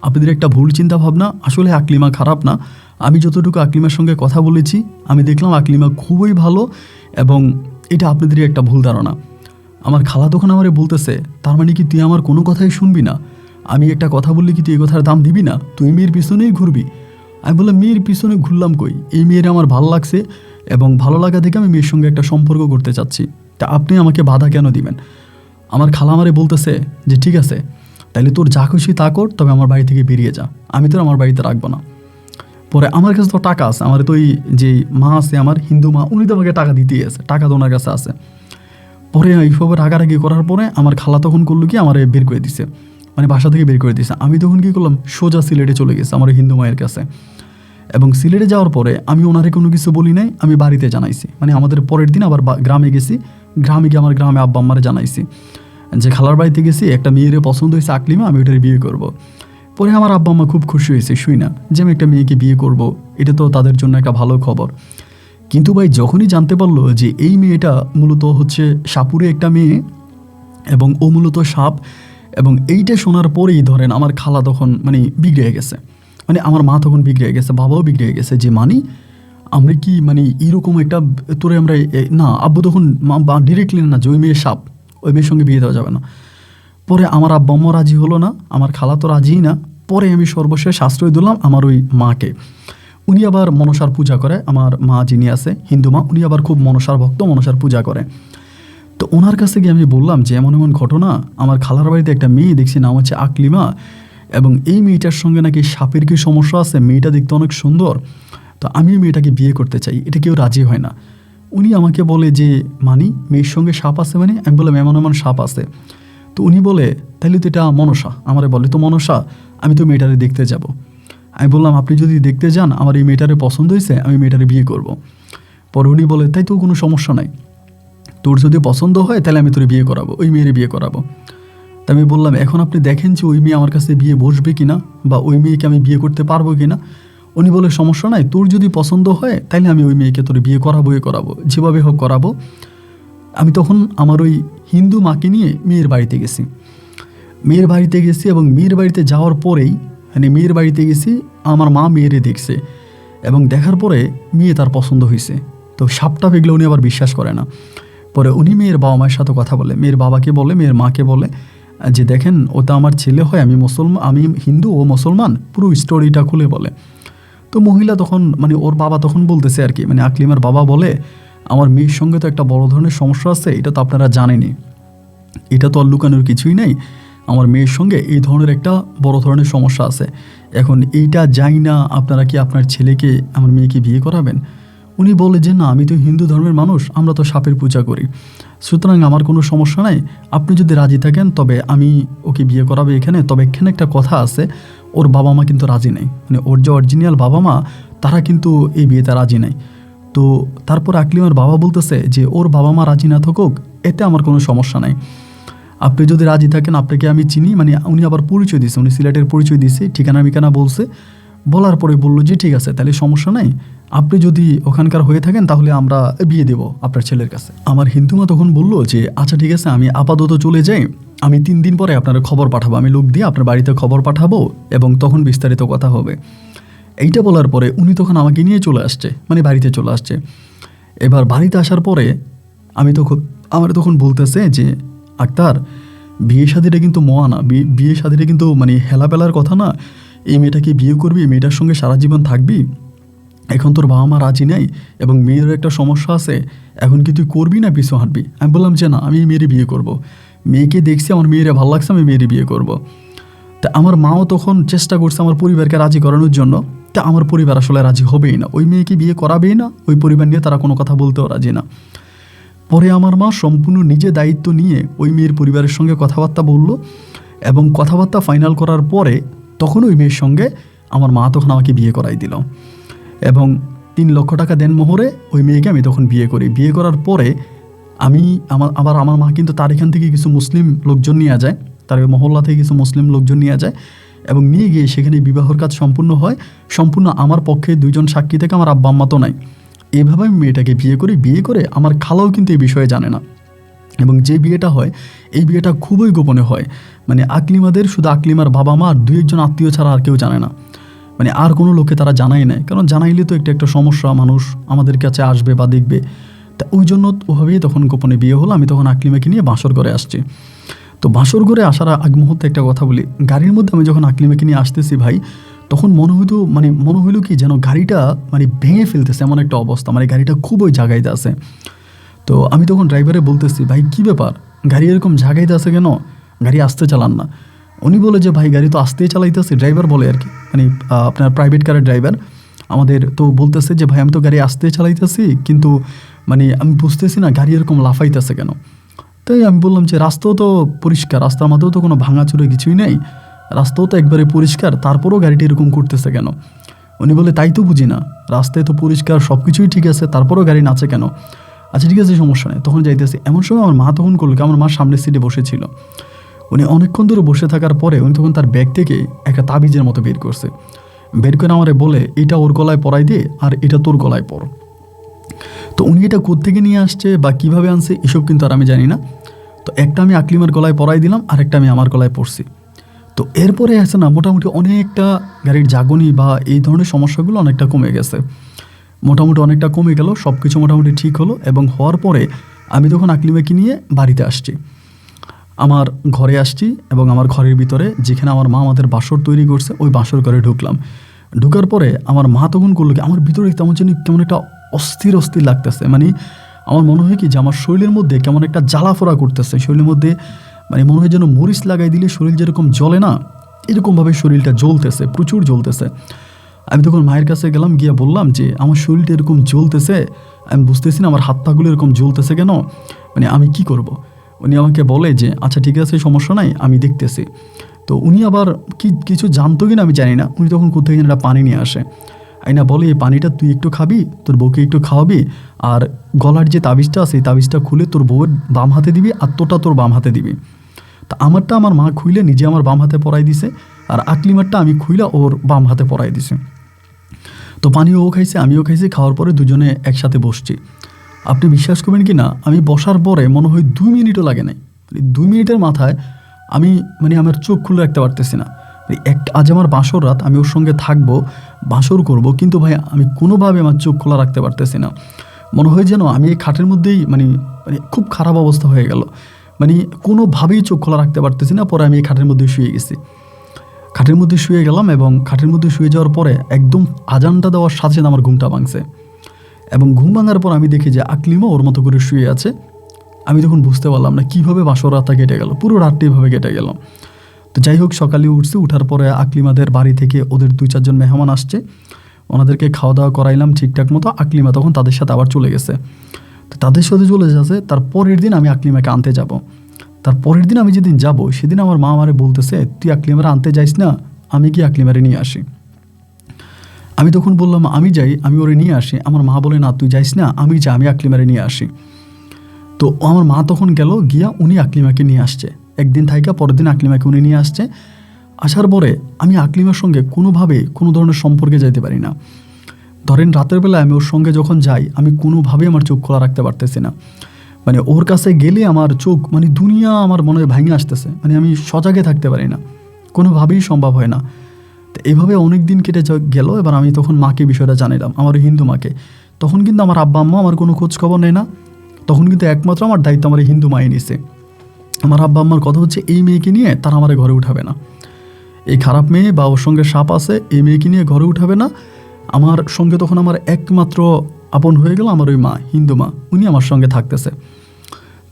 আপনাদের একটা ভুল চিন্তা ভাবনা। আসলে আকলিমা খারাপ না, আমি যতটুকু আকলিমার সঙ্গে কথা বলেছি আমি দেখলাম আকলিমা খুবই ভালো, এবং এটা আপনাদেরই একটা ভুল ধারণা। আমার খালা তখন আমারে বলতেছে তার মানে কি তুই আমার কোনো কথাই শুনবি না? আমি একটা কথা বললে কি তুই এই কথার দাম দিবি না? তুই মেয়ের পিছনেই ঘুরবি? আমি বললাম মেয়ের পিছনে ঘুরলাম কই, এই মেয়ের আমার ভালো লাগছে, এবং ভালো লাগা থেকে আমি মেয়ের সঙ্গে একটা সম্পর্ক করতে চাচ্ছি, তা আপনি আমাকে বাধা কেন দিবেন? আমার খালা আমারে বলতেছে যে ঠিক আছে, তাইলে তোর যা খুশি তা কর, তবে আমার বাড়ি থেকে বেরিয়ে যা, আমি তোর আমার বাড়িতে রাখবো না। পরে আমার কাছে তো টাকা আছে, আমার তো ওই যে মা আছে আমার হিন্দু মা, উনি তো আমাকে টাকা দিতেই আছে, টাকা তো ওনার কাছে আছে। পরে এইভাবে রাগারাগি করার পরে আমার খালা তখন করলো কি, আমার বের করে দিছে, মানে বাসা থেকে বের করে দিছে। আমি তখন কী করলাম, সোজা সিলেটে চলে গেছে আমার হিন্দু মায়ের কাছে। এবং সিলেটে যাওয়ার পরে আমি ওনারে কোনো কিছু বলি নাই, আমি বাড়িতে জানাইছি, মানে আমাদের পরের দিন আবার গ্রামে গেছি, গ্রামে গিয়ে আমার গ্রামে আব্বা আম্মারে জানাইছি যে খালার বাড়িতে গেছি, একটা মেয়েরে পছন্দ হয়েছে আকলিমা, আমি ওটার বিয়ে করব। পরে আমার আব্বা আম্মা খুব খুশি হয়েছে শুই না যে আমি একটা মেয়েকে বিয়ে করব, এটা তো তাদের জন্য একটা ভালো খবর। কিন্তু ভাই যখনই জানতে পারলো যে এই মেয়েটা মূলত হচ্ছে সাপুরে একটা মেয়ে, এবং ও মূলত সাপ, এবং এইটা শোনার পরেই ধরেন আমার খালা তখন মানে বিগড়ে গেছে, মানে আমার মা তখন বিগড়ে গেছে, বাবাও বিগড়ে গেছে, যে মানে আমরা কি মানে এরকম একটা তোরে আমরা না, আব্বু তখন ডিরেক্টলি না যে ওই মেয়ে সাপ, ওই মেয়ের সঙ্গে বিয়ে দেওয়া যাবে না। পরে আমার আব্বা আম্মা রাজি হলো না, আমার খালা তো রাজিই না। পরে আমি সর্বশেষ আশ্রয় দিলাম আমার ওই মাকে। উনি আবার মনসার পূজা করে, আমার মা যিনি আছে হিন্দু মা, উনি আবার খুব মনসার ভক্ত, মনসার পূজা করে। তো ওনার কাছে গিয়ে আমি বললাম যে এমন এমন ঘটনা, আমার খালার বাড়িতে একটা মেয়ে দেখছি, নাম হচ্ছে আকলিমা, এবং এই মেয়েটার সঙ্গে নাকি সাপের কি সমস্যা আছে, মেয়েটা দেখতে অনেক সুন্দর, তো আমি মেয়েটাকে বিয়ে করতে চাই, এটা কেউ রাজি হয় না। উনি আমাকে বলে যে মানি মেয়ের সঙ্গে সাপ আছে মানে? আমি বললাম এমন এমন সাপ আছে। তো উনি বলে তাহলে তো এটা মনসা, আমারে বলে তো মনসা, আমি তো মেয়েটারে দেখতে যাব। আমি বললাম আপনি যদি দেখতে যান, আমার এই মেয়েটারে পছন্দ হয়েছে, আমি মেয়েটারে বিয়ে করব। পরে উনি বলে তাই তো কোনো সমস্যা নাই, তোর যদি পছন্দ হয় তাহলে আমি তোর বিয়ে করাবো, ওই মেয়েরে বিয়ে করাবো। তা আমি বললাম এখন আপনি দেখেন যে ওই মেয়ে আমার কাছে বিয়ে বসবে কিনা, বা ওই মেয়েকে আমি বিয়ে করতে পারবো কিনা। উনি বলে সমস্যা নাই, তোর যদি পছন্দ হয় তাহলে আমি ওই মেয়েকে তোর বিয়ে করাবোই করাবো, যেভাবে হোক করাবো। আমি তখন আমার ওই হিন্দু মাকে নিয়ে মেয়ের বাড়িতে গেছি, এবং মেয়ের বাড়িতে যাওয়ার পরেই মানে মেয়ের বাড়িতে গেছি, আমার মা মেয়েরে দেখছে, এবং দেখার পরে মেয়ে তার পছন্দ হয়েছে। তো সাপটা এগুলো উনি আবার বিশ্বাস করে না। পরে উনি মেয়ের বাবা মায়ের সাথে কথা বলে, মেয়ের বাবাকে বলে, মেয়ের মাকে বলে যে দেখেন ওটা আমার ছেলে হয়, আমি হিন্দু, ও মুসলমান, পুরো স্টোরিটা খুলে বলে। তো মহিলা তখন মানে ওর বাবা তখন বলতেছে আর কি, মানে আকলিমার বাবা বলে আমার মেয়ের সঙ্গে তো একটা বড় ধরনের সমস্যা আছে, এটা তো আপনারা জানেনই, এটা তো আর লুকানোর কিছুই নেই, আমার মেয়ের সঙ্গে এই ধরনের একটা বড় ধরনের সমস্যা আছে। এখন এইটা যাই না আপনারা কি আপনার ছেলেকে আমার মেয়েকে বিয়ে করাবেন? উনি বলে যে না, আমি তো হিন্দু ধর্মের মানুষ, আমরা তো সাপের পূজা করি, সুতরাং আমার কোনো সমস্যা নাই, আপনি যদি রাজি থাকেন তবে আমি ওকে বিয়ে করাবো এখানে। তবে এখানে একটা কথা আছে, ওর বাবা মা কিন্তু রাজি নেই, মানে ওর যে অরিজিনাল বাবা মা তারা কিন্তু এই বিয়েতে রাজি নেই। তো তারপর আকলিমার বাবা বলতেছে যে ওর বাবা মা রাজি না থাকুক, এতে আমার কোনো সমস্যা নাই, আপনি যদি রাজি থাকেন আপনাকে আমি চিনি। মানে উনি আবার পরিচয় দিয়েছে, উনি সিলেটের পরিচয় দিয়েছে, ঠিকানা মিকানা বলছে, বলার পরে বললো যে ঠিক আছে তাহলে সমস্যা নাই, আপনি যদি ওখানকার হয়ে থাকেন তাহলে আমরা বিয়ে দেব আপনার ছেলের কাছে। আমার হিন্দুমা তখন বললো যে আচ্ছা ঠিক আছে, আমি আপাতত চলে যাই, আমি 3 দিন পরে আপনার খবর পাঠাবো, আমি লোক দিয়ে আপনার বাড়িতে খবর পাঠাবো এবং তখন বিস্তারিত কথা হবে। এইটা বলার পরে উনি তখন আমাকে নিয়ে চলে আসছে, মানে বাড়িতে চলে আসছে। এবার বাড়িতে আসার পরে আমার তখন বলতেছে যে আক্তার, বিয়ে শাদিটা কিন্তু না, বিয়ে শাদিটা কিন্তু মানে হেলাপেলার কথা না, এই মেয়েটাকে বিয়ে করবি, এই মেয়েটার সঙ্গে সারা জীবন থাকবি, এখন তোর বাবা মা রাজি নেই এবং মেয়েরও একটা সমস্যা আছে, এখন কি তুই করবি না পিছু হাঁটবি? আমি বললাম যে না, আমি মেয়েরই বিয়ে করব, মেয়েকে দেখছি আমার মেয়েরে ভালো লাগছে, আমি মেয়েরই বিয়ে করব। তা আমার মাও তখন চেষ্টা করছে আমার পরিবারকে রাজি করানোর জন্য, তা আমার পরিবার আসলে রাজি হবেই না, ওই মেয়েকে বিয়ে করাবেই না, ওই পরিবার নিয়ে তারা কোনো কথা বলতেও রাজি না। পরে আমার মা সম্পূর্ণ নিজে দায়িত্ব নিয়ে ওই মেয়ের পরিবারের সঙ্গে কথাবার্তা বলল এবং কথাবার্তা ফাইনাল করার পরে তখন ওই মেয়ের সঙ্গে আমার মা তখন আমাকে বিয়ে করাই দিল এবং 3 লক্ষ টাকা দেন মোহরে ওই মেয়েকে আমি তখন বিয়ে করি। বিয়ে করার পরে আমার মা কিন্তু তার এখান থেকে কিছু মুসলিম লোকজন নিয়ে যায়, তার ওই মহল্লা থেকে কিছু মুসলিম লোকজন নিয়ে যায় এবং নিয়ে গিয়ে সেখানে বিবাহর কাজ সম্পূর্ণ হয়। সম্পূর্ণ আমার পক্ষে 2 জন সাক্ষী থেকে, আমার আব্বা আম্মা তো নাই। এইভাবে আমি মেয়েটাকে বিয়ে করে আমার খালাও কিন্তু এই বিষয়ে জানে না এবং যে বিয়েটা হয় এই বিয়েটা খুবই গোপনে হয়, মানে আকলিমাদের শুধু আকলিমার বাবা মা আর 2 একজন আত্মীয় ছাড়া আর কেউ জানে না, মানে আর কোনো লোকে তারা জানাই নাই, কারণ জানাইলে তো একটা সমস্যা, মানুষ আমাদের কাছে আসবে বা দেখবে, তা ওই জন্য ওভাবেই তখন গোপনে বিয়ে হলো। আমি তখন আকলিমাকে নিয়ে বাসর ঘরে আসছি। তো বাসর ঘরে আসার আগ মুহূর্তে একটা কথা বলি, গাড়ির মধ্যে আমি যখন আকলিমাকে নিয়ে আসতেছি ভাই, তখন মনে হইলো কি যেন গাড়িটা মানে ভেঙে ফেলতেছে এমন একটা অবস্থা, মানে গাড়িটা খুবই জাগাইতে আছে। তো আমি তখন ড্রাইভারে বলতেছি ভাই কী ব্যাপার, গাড়ি এরকম জাগাইতে আছে কেন, গাড়ি আসতে চালান না? উনি বলে যে ভাই গাড়ি তো আসতেই চালাইতেছে, ড্রাইভার বলে আর কি, মানে আপনার প্রাইভেট কারের ড্রাইভার আমাদের, তো বলতেছে যে ভাই আমি তো গাড়ি আসতেই চালাইতেছি, কিন্তু মানে আমি বুঝতেছি না গাড়ি এরকম লাফাইতেছে কেন। তাই আমি বললাম যে রাস্তাও তো পরিষ্কার, রাস্তার মধ্যেও তো কোনো ভাঙাচুরে কিছুই নেই, রাস্তাও তো একবারে পরিষ্কার, তারপরেও গাড়িটা এরকম করতেছে কেন? উনি বলে তাই তো বুঝি না, রাস্তায় তো পরিষ্কার, সব কিছুই ঠিক আছে, তারপরেও গাড়ি নাচে কেন? আচ্ছা ঠিক আছে, সমস্যা নেই, তখন যাইতেছি। এমন সময় আমার মা তখন করলো কি, আমার মা সামনের সিটে বসেছিল, উনি অনেকক্ষণ ধরে বসে থাকার পরে উনি তখন তার ব্যাগ থেকে একটা তাবিজের মতো বের করছে, বের করে আমারে বলে এটা ওর গলায় পরাই দে আর এটা তোর গলায় পর। তো উনি এটা কোত্থেকে নিয়ে আসছে বা কিভাবে আনছে এসব কিন্তু আর আমি জানি না। তো একটা আমি আকলিমার গলায় পরাই দিলাম আর একটা আমি আমার গলায় পরছি। তো এরপরে আছে না মোটামুটি অনেকটা গাড়ির জাগনি বা এই ধরনের সমস্যাগুলো অনেকটা কমে গেছে, মোটামুটি অনেকটা কমে গেল, সব কিছু মোটামুটি ঠিক হলো। এবং হওয়ার পরে আমি তখন আকলিমাকে নিয়ে বাড়িতে আসছি, আমার ঘরে আসছি এবং আমার ঘরের ভিতরে যেখানে আমার মা আমাদের বাসর তৈরি করছে ওই বাসর ঘরে ঢুকলাম। ঢুকার পরে আমার মা তখন করলো কি, আমার ভিতরে তেমন যেন কেমন একটা অস্থির লাগতেছে, মানে আমার মনে হয় কি যে আমার শরীরের মধ্যে কেমন একটা জ্বালাফোড়া করতেছে, শরীরের মধ্যে মানে মনে হয় যেন মরিচ লাগাই দিলে শরীর যেরকম জ্বলে না, এরকমভাবে শরীরটা জ্বলতেছে, প্রচুর জ্বলতেছে। আমি তখন মায়ের কাছে গেলাম, গিয়ে বললাম যে আমার শরীরটা এরকম জ্বলতেছে, আমি বুঝতেছি না আমার হাত পাগুলো এরকম জ্বলতেছে কেন, মানে আমি কি করব। উনি আমাকে বলে যে আচ্ছা ঠিক আছে সমস্যা নাই, আমি দেখতেছি। তো উনি আবার কিছু জানতো কিনা আমি জানি না, উনি তখন কোথায় একটা পানি নিয়ে আসে, আইনা বলে এই পানিটা তুই একটু খাবি, তোর বউকে একটু খাওয়াবি, আর গলার যে তাবিজটা আছে এই তাবিজটা খুলে তোর বউয়ের বাম হাতে দিবি আর তোর বাম হাতে দিবি। তা আমারটা আমার মা খুইলে নিজে আমার বাম হাতে পরাই দিছে, আর আকলিমারটা আমি খুইলা ওর বাম হাতে পরাই দিছে। তো পানিও ও খাইছে, আমিও খাইছি, খাওয়ার পরে দুজনে একসাথে বসছি। আপনি বিশ্বাস করবেন কি না, আমি বসার পরে মনে হয় 2 মিনিটও লাগে নাই, 2 মিনিটের মাথায় আমি মানে আমার চোখ খুলে রাখতে পারতেছি না। আজ আমার বাসর রাত, আমি ওর সঙ্গে থাকবো, বাসর করব, কিন্তু ভাই আমি কোনোভাবে আমার চোখ খোলা রাখতে পারতেছি না। মনে হয় যেন আমি এই খাটের মধ্যেই মানে মানে খুব খারাপ অবস্থা হয়ে গেল, মানে কোনোভাবেই চোখ খোলা রাখতে পারতেছি না। পরে আমি এই খাটের মধ্যে শুয়ে গেছি, খাটের মধ্যে শুয়ে গেলাম এবং খাটের মধ্যে শুয়ে যাওয়ার পরে একদম আজানটা দেওয়ার সাথে সাথে আমার ঘুমটা ভাঙছে। এবং ঘুম ভাঙার পর আমি দেখি যে আকলিমা ওর মতো করে শুয়ে আছে। আমি তখন বুঝতে পারলাম না কীভাবে বাসর রাতটা কেটে গেল, পুরো রাতটা এভাবে কেটে গেল। তো যাই হোক, সকালে উঠছি, উঠার পরে আকলিমাদের বাড়ি থেকে ওদের 2-4 জন মেহমান আসছে, ওনাদেরকে খাওয়া দাওয়া করাইলাম ঠিকঠাক মতো। আকলিমা তখন তাদের সাথে আবার চলে গেছে। তো তাদের সাথে চলে যাচ্ছে, তার পরের দিন আমি আকলিমাকে আনতে যাব। তার পরের দিন আমি যেদিন যাব সেদিন আমার মা আমারে বলতেছে, তুই আকলিমারে আনতে যাইস না, আমি কি আকলিমারে নিয়ে আসি? আমি তখন বললাম আমি যাই, আমি ওরে নিয়ে আসি। আমার মা বলে না তুই যাইস না, আমি যাই, আমি আকলিমারে নিয়ে আসি। তো আমার মা তখন গেল, গিয়া উনি আকলিমাকে নিয়ে আসছে। একদিন থাইকা পরের দিন আকলিমাকে উনি নিয়ে আসছে। আসার পরে আমি আকলিমার সঙ্গে কোনোভাবে কোনো ধরনের সম্পর্কে যাইতে পারি না। ধরেন রাতের বেলায় আমি ওর সঙ্গে যখন যাই, আমি কোনোভাবেই আমার চোখ খোলা রাখতে পারতেছি না। মানে ওর কাছে গেলে আমার চোখ মানে দুনিয়া আমার মনে হয় ভাঙে আসতেছে, মানে আমি সজাগে থাকতে পারি না, কোনোভাবেই সম্ভব হয় না। তো এইভাবে অনেক দিন কেটে গেল। এবার আমি তখন মাকে বিষয়টা জানালাম, আমার হিন্দু মাকে। তখন কিন্তু আমার আব্বা আম্মা আমার কোনো খোঁজ খবর নেয় না, তখন কিন্তু একমাত্র আমার দায়িত্ব আমার এই হিন্দু মাই নিছে। আমার আব্বা আম্মার কথা হচ্ছে এই মেয়েকে নিয়ে তারা আমার ঘরে উঠাবে না, এই খারাপ মেয়ে বা ওর সঙ্গে সাপ আছে, এই মেয়েকে নিয়ে ঘরে উঠাবে না। আমার সঙ্গে তখন আমার একমাত্র আপন হয়ে গেল আমার ওই মা, হিন্দু মা, উনি আমার সঙ্গে থাকতেছে।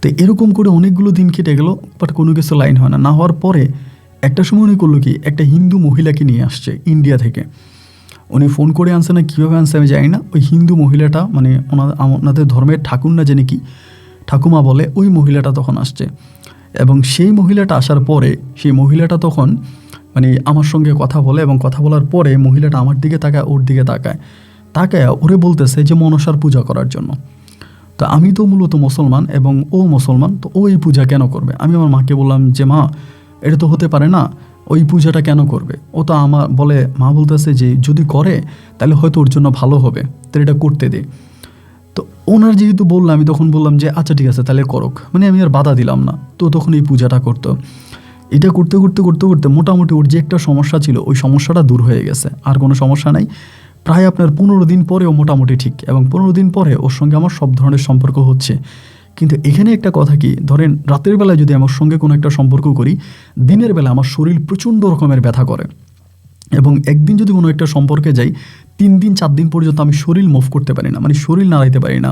তো এরকম করে অনেকগুলো দিন কেটে গেল, বাট কোনো কিছু লাইন হয় না। না হওয়ার পরে একটা সময় উনি করলো কি, একটা হিন্দু মহিলাকে নিয়ে আসছে ইন্ডিয়া থেকে। উনি ফোন করে আনছে না কীভাবে আনছে আমি জানি না। ওই হিন্দু মহিলাটা মানে ওনাদের ধর্মের ঠাকুর না জানি কি ঠাকুমা বলে, ওই মহিলাটা তখন আসছে। এবং সেই মহিলাটা আসার পরে সেই মহিলাটা তখন মানে আমার সঙ্গে কথা বলে, এবং কথা বলার পরে মহিলাটা আমার দিকে তাকায়, ওর দিকে তাকায়, তাকায় ওরে বলতেছে যে মনসার পূজা করার জন্য। তো আমি তো মূলত মুসলমান এবং ও মুসলমান, তো ও এই পূজা কেন করবে? আমি আমার মাকে বললাম যে মা, এটা তো হতে পারে না, ওই পূজাটা কেন করবে? ও তো আমার বলে, মা বলতেছে যে যদি করে তাহলে হয়তো ওর জন্য ভালো হবে, তাহলে এটা করতে দে। তো ওনার যেহেতু বললাম, আমি তখন বললাম যে আচ্ছা ঠিক আছে তাহলে করুক, মানে আমি আর বাধা দিলাম না। তো তখন এই পূজাটা করতো। এটা করতে করতে করতে করতে মোটামুটি ওর যে একটা সমস্যা ছিল ওই সমস্যাটা দূর হয়ে গেছে, আর কোনো সমস্যা নাই। প্রায় আপনার 15 দিন পরেও মোটামুটি ঠিক, এবং 15 দিন পরে ওর সঙ্গে আমার সব ধরনের সম্পর্ক হচ্ছে। কিন্তু এখানে একটা কথা কি, ধরেন রাতের বেলায় যদি আমার সঙ্গে কোনো একটা সম্পর্ক করি, দিনের বেলা আমার শরীর প্রচণ্ড রকমের ব্যথা করে। এবং একদিন যদি কোনো একটা সম্পর্কে যাই, 3 দিন 4 দিন পর্যন্ত আমি শরীর মুভ করতে পারি না, মানে শরীর নাড়াইতে পারি না।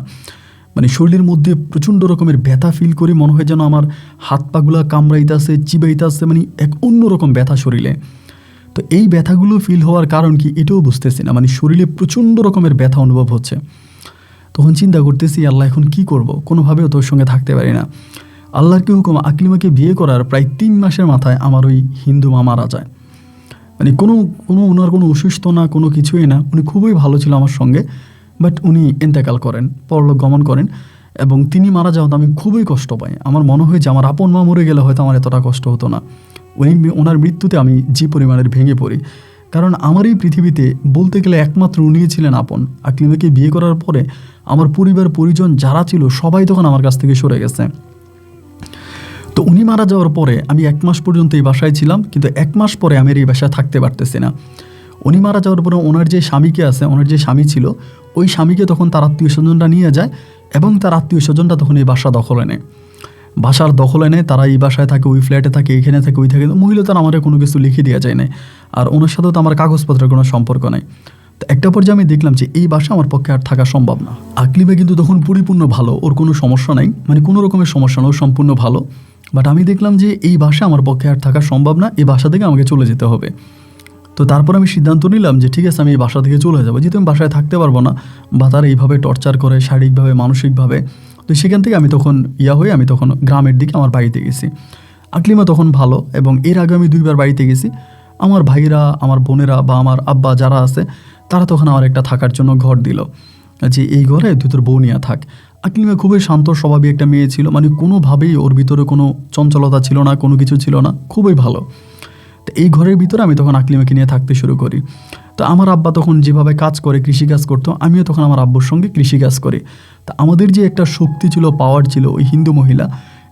মানে শরীরের মধ্যে প্রচণ্ড রকমের ব্যথা ফিল করি, মনে হয় যেন আমার হাত পাগুলা কামড়াইতেছে, চিবাইতেছে, মানে এক অন্যরকম ব্যথা শরীরে। তো এই ব্যথাগুলো ফিল হওয়ার কারণ কি এটাও বুঝতেছি না, মানে শরীরে প্রচণ্ড রকমের ব্যথা অনুভব হচ্ছে। তখন চিন্তা করতেছি আল্লাহ এখন কি করব, কোনোভাবেও তোর সঙ্গে থাকতে পারি না। আল্লাহর কি হুকুম, আকলিমাকে বিয়ে করার প্রায় 3 মাসের মাথায় আমার ওই হিন্দু মা মারা যায়। মানে কোনো ওনার কোনো অসুস্থ না, কোনো কিছুই না, উনি খুবই ভালো ছিল আমার সঙ্গে, বাট উনি ইন্তেকাল করেন, পরলোক গমন করেন। এবং তিনি মারা যাওয়াতে আমি খুবই কষ্ট পাই। আমার মনে হয় যে আমার আপন মা মরে গেলে হয়তো আমার এতটা কষ্ট হতো না। ওনার মৃত্যুতে আমি যে পরিমাণের ভেঙে পড়ি, কারণ আমার এই পৃথিবীতে বলতে গেলে একমাত্র উনিই ছিলেন আপন। আকলিমাকে বিয়ে করার পরে আমার পরিবার পরিজন যারা ছিল সবাই তখন আমার কাছ থেকে সরে গেছে। তো উনি মারা যাওয়ার পরে আমি 1 মাস পর্যন্ত এই বাসায় ছিলাম, কিন্তু 1 মাস পরে আমি এই বাসায় থাকতে পারতেছি না। উনি মারা যাওয়ার পরে ওনার যে স্বামীকে আছে, ওনার যে স্বামী ছিল, ওই স্বামীকে তখন তার আত্মীয় স্বজনরা নিয়ে যায়, এবং তার আত্মীয় স্বজনরা তখন এই বাসা দখলে নেয়। বাসার দখলে নেয়, তারা এই বাসায় থাকে, ওই ফ্ল্যাটে থাকে, এখানে থাকে, ওই থাকে। মহিলা তার আমার কোনো কিছু লিখে দেওয়া যায় না, আর ওনার সাথেও তো আমার কাগজপত্রের কোনো সম্পর্ক নাই। তো একটা পর্যায়ে আমি দেখলাম যে এই বাসা আমার পক্ষে আর থাকা সম্ভব না। আকলিমা কিন্তু তখন পরিপূর্ণ ভালো, ওর কোনো সমস্যা নাই, মানে কোনো রকমের সমস্যা না, ও সম্পূর্ণ ভালো। বাট আমি দেখলাম যে এই বাসা আমার পক্ষে আর থাকা সম্ভব না, এই বাসা থেকে আমাকে চলে যেতে হবে। তো তারপর আমি সিদ্ধান্ত নিলাম যে ঠিক আছে আমি এই বাসা থেকে চলে যাবো, যেহেতু আমি বাসায় থাকতে পারবো না, বা তারা এইভাবে টর্চার করে শারীরিকভাবে মানসিকভাবে। তো সেখান থেকে আমি তখন আমি তখন গ্রামের দিকে আমার বাড়িতে গেছি। আকলিমা তখন ভালো, এবং এর আগে আমি 2 বার বাড়িতে গেছি। আমার ভাইরা, আমার বোনেরা বা আমার আব্বা যারা আছে, তারা তখন আমার একটা থাকার জন্য ঘর দিল, যে এই ঘরে তুই তোর বউ নিয়ে থাক। আকলিমা খুবই শান্ত স্বভাবী একটা মেয়ে ছিল, মানে কোনোভাবেই ওর ভিতরে কোনো চঞ্চলতা ছিল না, কোনো কিছু ছিল না, খুবই ভালো। তো এই ঘরের ভিতরে আমি তখন আকলিমাকে নিয়ে থাকতে শুরু করি। তো আমার আব্বা তখন যেভাবে কাজ করে, কৃষিকাজ করতো, আমিও তখন আমার আব্বুর সঙ্গে কৃষিকাজ করি। তা আমাদের যে একটা শক্তি ছিল, পাওয়ার ছিল, ওই হিন্দু মহিলা,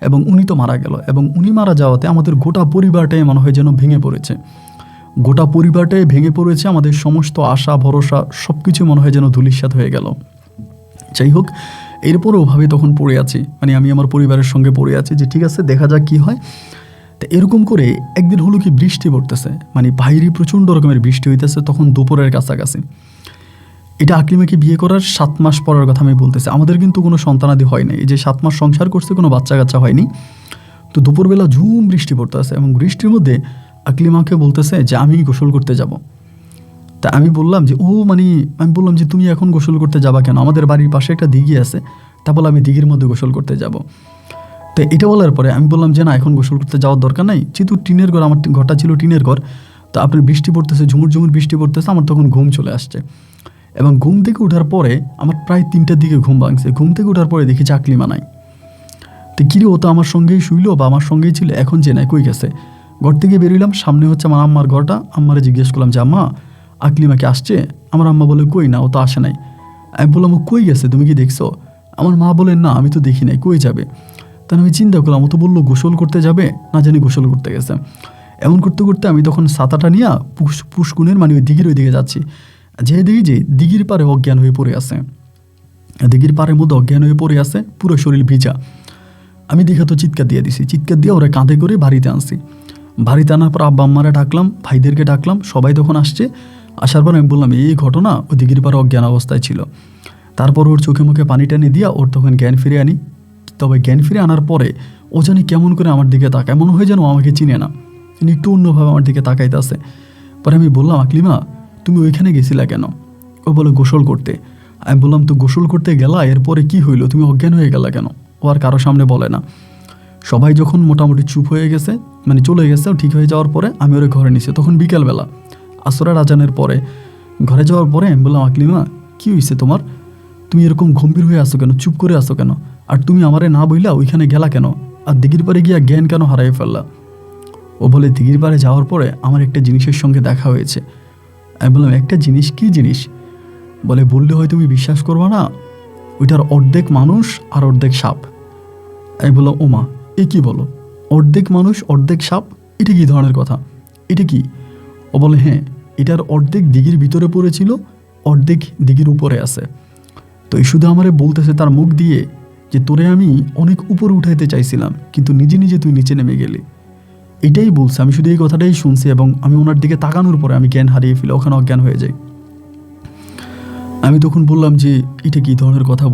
এবং উনি তো মারা গেল, এবং উনি মারা যাওয়াতে আমাদের গোটা পরিবারটাই মনে হয় যেন ভেঙে পড়েছে। গোটা পরিবারটাই ভেঙে পড়েছে, আমাদের সমস্ত আশা ভরসা সব কিছু মনে হয় যেন ধূলিসাৎ হয়ে গেল। যাই হোক, এরপরে ওভাবে তখন পড়ে আছি, মানে আমি আমার পরিবারের সঙ্গে পড়ে আছি যে ঠিক আছে দেখা যাক কী হয়। তো এরকম করে একদিন হলো কি বৃষ্টি পড়তেছে, মানে বাইরে প্রচণ্ড রকমের বৃষ্টি হইতেছে, তখন দুপুরের কাছাকাছি। এটা আকলিমাকে বিয়ে করার 7 মাস পরের কথা আমি বলতেছি। আমাদের কিন্তু কোনো সন্তানাদি হয় নাই, এই যে 7 মাস সংসার করছে, কোনো বাচ্চা কাচ্চা হয়নি। তো দুপুরবেলা ঝুম বৃষ্টি পড়তেছে এবং বৃষ্টির মধ্যে আকলিমাকে বলতেছে যে আমি গোসল করতে যাব। তা আমি বললাম যে আমি বললাম যে তুমি এখন গোসল করতে যাবা কেন, আমাদের বাড়ির পাশে একটা দিঘি আছে, তা বলে আমি দিঘির মধ্যে গোসল করতে যাব। তো এটা বলার পরে আমি বললাম যে না, এখন গোসল করতে যাওয়ার দরকার নাই, যেহেতু টিনের ঘর, আমার ঘরটা ছিল টিনের ঘর। তো আপনার বৃষ্টি পড়তেছে, ঝুমুর ঝুমুর বৃষ্টি পড়তেছে, আমার তখন ঘুম চলে আসছে। এবং ঘুম থেকে ওঠার পরে আমার প্রায় 3টার দিকে ঘুম ভাঙছে। ঘুম থেকে ওঠার পরে দেখি আকলিমা নাই। তো কিরে, ও তো আমার সঙ্গেই শুইলো বা আমার সঙ্গেই ছিল, এখন যে নাই, কই গেছে? ঘর থেকে বেরোলাম, সামনে হচ্ছে আমার আম্মার ঘরটা। আম্মারে জিজ্ঞেস করলাম যে আম্মা, আকলিমা কি আসছে? আমার আম্মা বলে কই না, ও তো আসে নাই। আমি বললাম ও কই গেছে, তুমি কি দেখছো? আমার মা বলে না, আমি তো দেখি নাই, কই যাবে? তাহলে আমি চিন্তা করলাম, ও তো বললো গোসল করতে যাবে, না জানি গোসল করতে গেছে। এমন করতে করতে আমি তখন ছাতাটা নিয়ে পুষ্কুনের মানে ওই দিঘির ওই দিকে যাচ্ছি। যে দেখি যে দিঘির পাড়ে অজ্ঞান হয়ে পড়ে আছে, দিঘির পাড়ের মধ্যে অজ্ঞান হয়ে পড়ে আছে, পুরো শরীর ভিজা। আমি দেখে তো চিৎকার দিয়ে দিছি, চিৎকার দিয়ে ওরা কাঁধে করে বাড়িতে আনছি। বাড়িতে আনার পর আব্বা আম্মারা ডাকলাম, ভাইদেরকে ডাকলাম, সবাই তখন আসছে। আসার পর আমি বললাম এই ঘটনা, ও দিঘির পাড়ে অজ্ঞান অবস্থায় ছিল। তারপর ওর চোখে মুখে পানি টানি দিয়া ওর তখন জ্ঞান ফিরে আনি। তবে জ্ঞান ফিরে আনার পরে ও জানি কেমন করে আমার দিকে তাকায়, এমন হয়ে যেন আমাকে চিনে না, একটু অন্যভাবে আমার দিকে তাকাইতেছে। পরে আমি বললাম আকলিমা, তুমি ওইখানে গেছিলা কেন? ও বলে গোসল করতে। আমি বললাম তো গোসল করতে গেলা, এরপরে কি হইলো, তুমি অজ্ঞান হয়ে গেলা কেন? ও আর কারো সামনে বলে না। সবাই যখন মোটামুটি চুপ হয়ে গেছে, মানে চলে গেছে, ঠিক হয়ে যাওয়ার পরে আমি ওরে ঘরে নিছি। তখন বিকেলবেলা আসরের আজানের পরে ঘরে যাওয়ার পরে আমি বললাম আকলিমা, কি হয়েছে তোমার? তুমি এরকম গম্ভীর হয়ে আসো কেন, চুপ করে আসো কেন? আর তুমি আমারে না বইলা ওইখানে গেলা কেন? আর দিঘির পাড়ে গিয়া জ্ঞান কেন হারাই ফেললা? ও বলে দিঘির পাড়ে যাওয়ার পরে আমার একটা জিনিসের সঙ্গে দেখা হয়েছে। আমি বললাম একটা জিনিস? কি জিনিস? বলে বললে হয় তুমি বিশ্বাস করবা না, ওইটার অর্ধেক মানুষ আর অর্ধেক সাপ। আমি বললাম ওমা, এ কি বলো, অর্ধেক মানুষ অর্ধেক সাপ, এটা কি ধরনের কথা, এটা কি? ও বলে হ্যাঁ, এটার অর্ধেক দিঘির ভিতরে পড়েছিল, অর্ধেক দিঘির উপরে আছে। তো এই শুধু আমারে বলতেছে তার মুখ দিয়ে যে তোরে আমি অনেক উপরে উঠাইতে চাইছিলাম, কিন্তু নিজে নিজে তুই নিচে নেমে গেলি। এটাই বলছে। আমি শুধু এই কথাটাই শুনছি এবং আমি ওনার দিকে তাকানোর পরে আমি জ্ঞান হারিয়ে ফেলি, ওখানে অজ্ঞান হয়ে যাই। আমি তখন বললাম যে এটা কী ধরনের কথা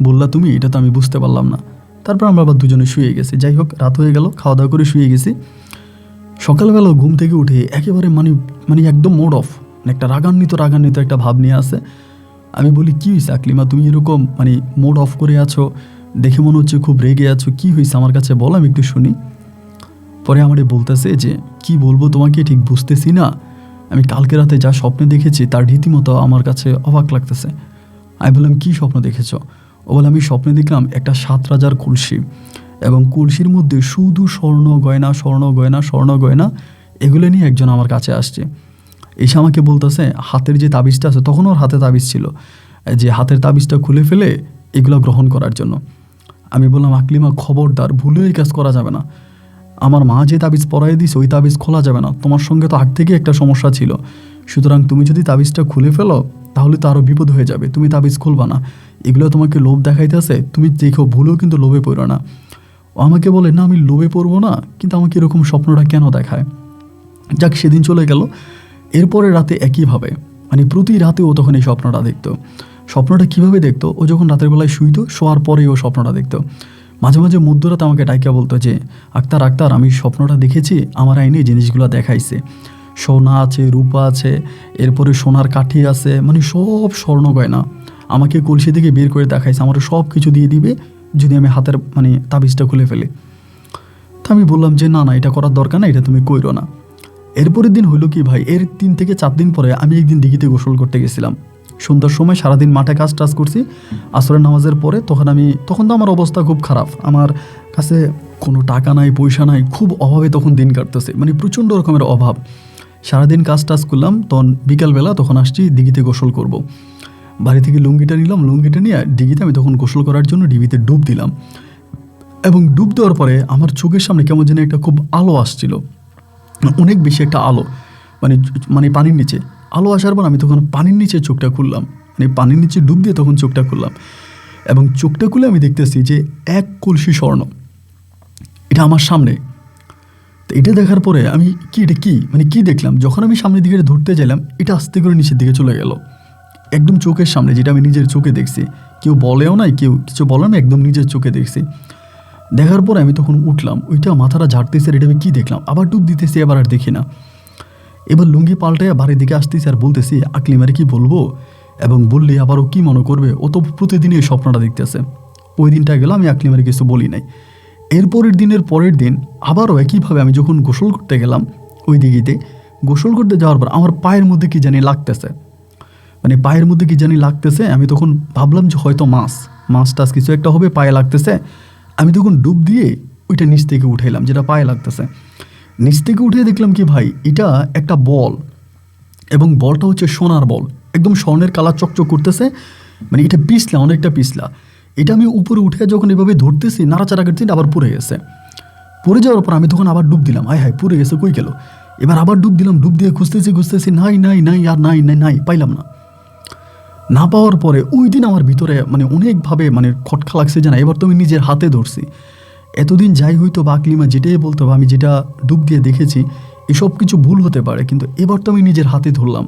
বললা তুমি, এটা তো আমি বুঝতে পারলাম না। তারপর আমরা আবার দুজনে শুয়ে গেছি। যাই হোক, রাত হয়ে গেল, খাওয়া দাওয়া করে শুয়ে গেছি। সকালবেলা ঘুম থেকে উঠে একেবারে মানে একদম মোড অফ, একটা রাগান্বিত একটা ভাব নিয়ে আসে। আমি বলি কী হয়েছে আকলিমা, তুমি এরকম মানে মোড অফ করে আছো, দেখে মনে হচ্ছে খুব রেগে আছো, কী হয়েছে আমার কাছে বল, আমি একটু শুনি। পরে আমারে বলতেছে যে কি বলবো তোমাকে, ঠিক বুঝতেছি না, আমি কালকে রাতে যা স্বপ্নে দেখেছি তার রীতিমতো আমার কাছে অবাক লাগতেছে। আমি বললাম কী স্বপ্ন দেখেছ? ও বলে আমি স্বপ্নে দেখলাম একটা 7 রাজার কলসি, এবং কলসির মধ্যে শুধু স্বর্ণ গয়না এগুলো নিয়ে একজন আমার কাছে আসছে। এসে আমাকে বলতেছে হাতের যে তাবিজটা আছে, তখন ওর হাতে তাবিজ ছিল, যে হাতের তাবিজটা খুলে ফেলে এগুলো গ্রহণ করার জন্য। আমি বললাম আকলিমা খবরদার, ভুলেও এই কাজ করা যাবে না। আমার মা যে তাবিজ পরাই দিস ওই তাবিজ খোলা যাবে না, তোমার সঙ্গে তো আগ থেকে একটা সমস্যা ছিল, সুতরাং তুমি যদি তাবিজটা খুলে ফেলো তাহলে তো আরও বিপদ হয়ে যাবে, তুমি তাবিজ খুলবা না, এগুলো তোমাকে লোভ দেখাইতেছে, তুমি দেখো ভুলেও কিন্তু লোভে পড়ো না। ও আমাকে বলে না আমি লোভে পড়বো না, কিন্তু আমাকে এরকম স্বপ্নটা কেন দেখায়? যাক, সেদিন চলে গেল। এরপরে রাতে একইভাবে, মানে প্রতি রাতে ও তখন এই স্বপ্নটা দেখতো। স্বপ্নটা কীভাবে দেখতো, ও যখন রাতের বেলায় শুইতো, শোয়ার পরেই ও স্বপ্নটা দেখতো। মাঝে মাঝে মধ্যরাতে আমাকে ডাইকা বলতো যে আক্তার আমি স্বপ্নটা দেখেছি, আমার আইনে জিনিসগুলো দেখাইছে, সোনা আছে, রূপা আছে, এরপরে সোনার কাঠি আছে, মানে সব স্বর্ণ গয়না আমাকে কলসি থেকে বের করে দেখাইছে, আমার সব কিছু দিয়ে দিবে যদি আমি হাতের মানে তাবিজটা খুলে ফেলি। তা আমি বললাম যে না এটা করার দরকার না, এটা তুমি কইরো না। এরপরের দিন হইলো কি ভাই, এর 3 থেকে 4 দিন পরে আমি একদিন দিঘিতে গোসল করতে গেছিলাম। সন্ধ্যার সময় সারাদিন মাঠে কাজ করছি, আসরের নামাজের পরে তখন তো আমার অবস্থা খুব খারাপ, আমার কাছে কোনো টাকা নাই, পয়সা নাই, খুব অভাবে তখন দিন কাটতেছে, মানে প্রচণ্ড রকমের অভাব। সারাদিন কাজ করলাম, তখন বিকালবেলা তখন আসছি দিঘিতে গোসল করব। বাড়ি থেকে লুঙ্গিটা নিলাম, লুঙ্গিটা নিয়ে দিঘিতে আমি তখন গোসল করার জন্য ডিবিতে ডুব দিলাম। এবং ডুব দেওয়ার পরে আমার চোখের সামনে কেমন যেন একটা খুব আলো আসছিল, অনেক বেশি একটা আলো, মানে পানির নিচে আলো আসার পর আমি তখন পানির নিচে চোখটা খুললাম, মানে পানির নিচে ডুব দিয়ে তখন চোখটা খুললাম। এবং চোখটা খুলে আমি দেখতেছি যে এক কলসি স্বর্ণ, এটা আমার সামনে। তো এটা দেখার পরে আমি এটা কি মানে কি দেখলাম, যখন আমি সামনের দিকে ধরতে চাইলাম এটা আস্তে করে নিচের দিকে চলে গেল, একদম চোখের সামনে, যেটা আমি নিজের চোখে দেখছি। কেউ বলেও নাই, কেউ কিছু বলে না, একদম নিজের চোখে দেখছি। দেখার পরে আমি তখন উঠলাম, ওইটা মাথাটা ঝাড়তেছি, আর এটা আমি কী দেখলাম, আবার ডুব দিতেছি, এবার আর দেখি না। এবার লুঙ্গি পাল্টায় বাড়ির দিকে আসতেছি আর বলতেছি আকলিমারে কি বলবো, এবং বললে আবার ও কী মনে করবে, ও তো প্রতিদিনই এই স্বপ্নটা দেখতেছে। ওই দিনটা গেল, আমি আকলিমারে কিছু বলি নাই। এরপরের দিনের পরের দিন আবারও একইভাবে আমি যখন গোসল করতে গেলাম ওই দিঘিতে, গোসল করতে যাওয়ার পর আমার পায়ের মধ্যে কি জানি লাগতেছে, মানে পায়ের মধ্যে কি জানি লাগতেছে। আমি তখন ভাবলাম যে হয়তো মাছ টাছ কিছু একটা হবে, পায়ে লাগতেছে। আমি তখন ডুব দিয়ে ওইটা নিচ থেকে উঠাইলাম, যেটা পায়ে লাগতেছে। নিচ থেকে উঠে দেখলাম কি ভাই, এটা একটা বল, এবং বলটা হচ্ছে সোনার বল, একদম স্বর্ণের কালার চকচক করতেছে, মানে এটা পিছলা, অনেকটা পিছলা। এটা আমি উপরে উঠে যখন এভাবে ধরতেছি, নাড়াচাড়া করতে আবার পড়ে গেছে। পড়ে যাওয়ার পর আমি তখন আবার ডুব দিলাম, হায় পড়ে গেছে, কই গেল। এবার আবার ডুব দিলাম, ডুব দিয়ে খুঁজতেছি, নাই আর নাই, পাইলাম না পাওয়ার পরে ওই দিন আমার ভিতরে মানে অনেকভাবে মানে খটকা লাগছে যে না, এবার তো আমি নিজের হাতে ধরছি। এতদিন যাই হইতো বা আকলিমা যেটাই বলতো বা আমি যেটা ডুব দিয়ে দেখেছি, এসব কিছু ভুল হতে পারে, কিন্তু এবার তো আমি নিজের হাতে ধরলাম,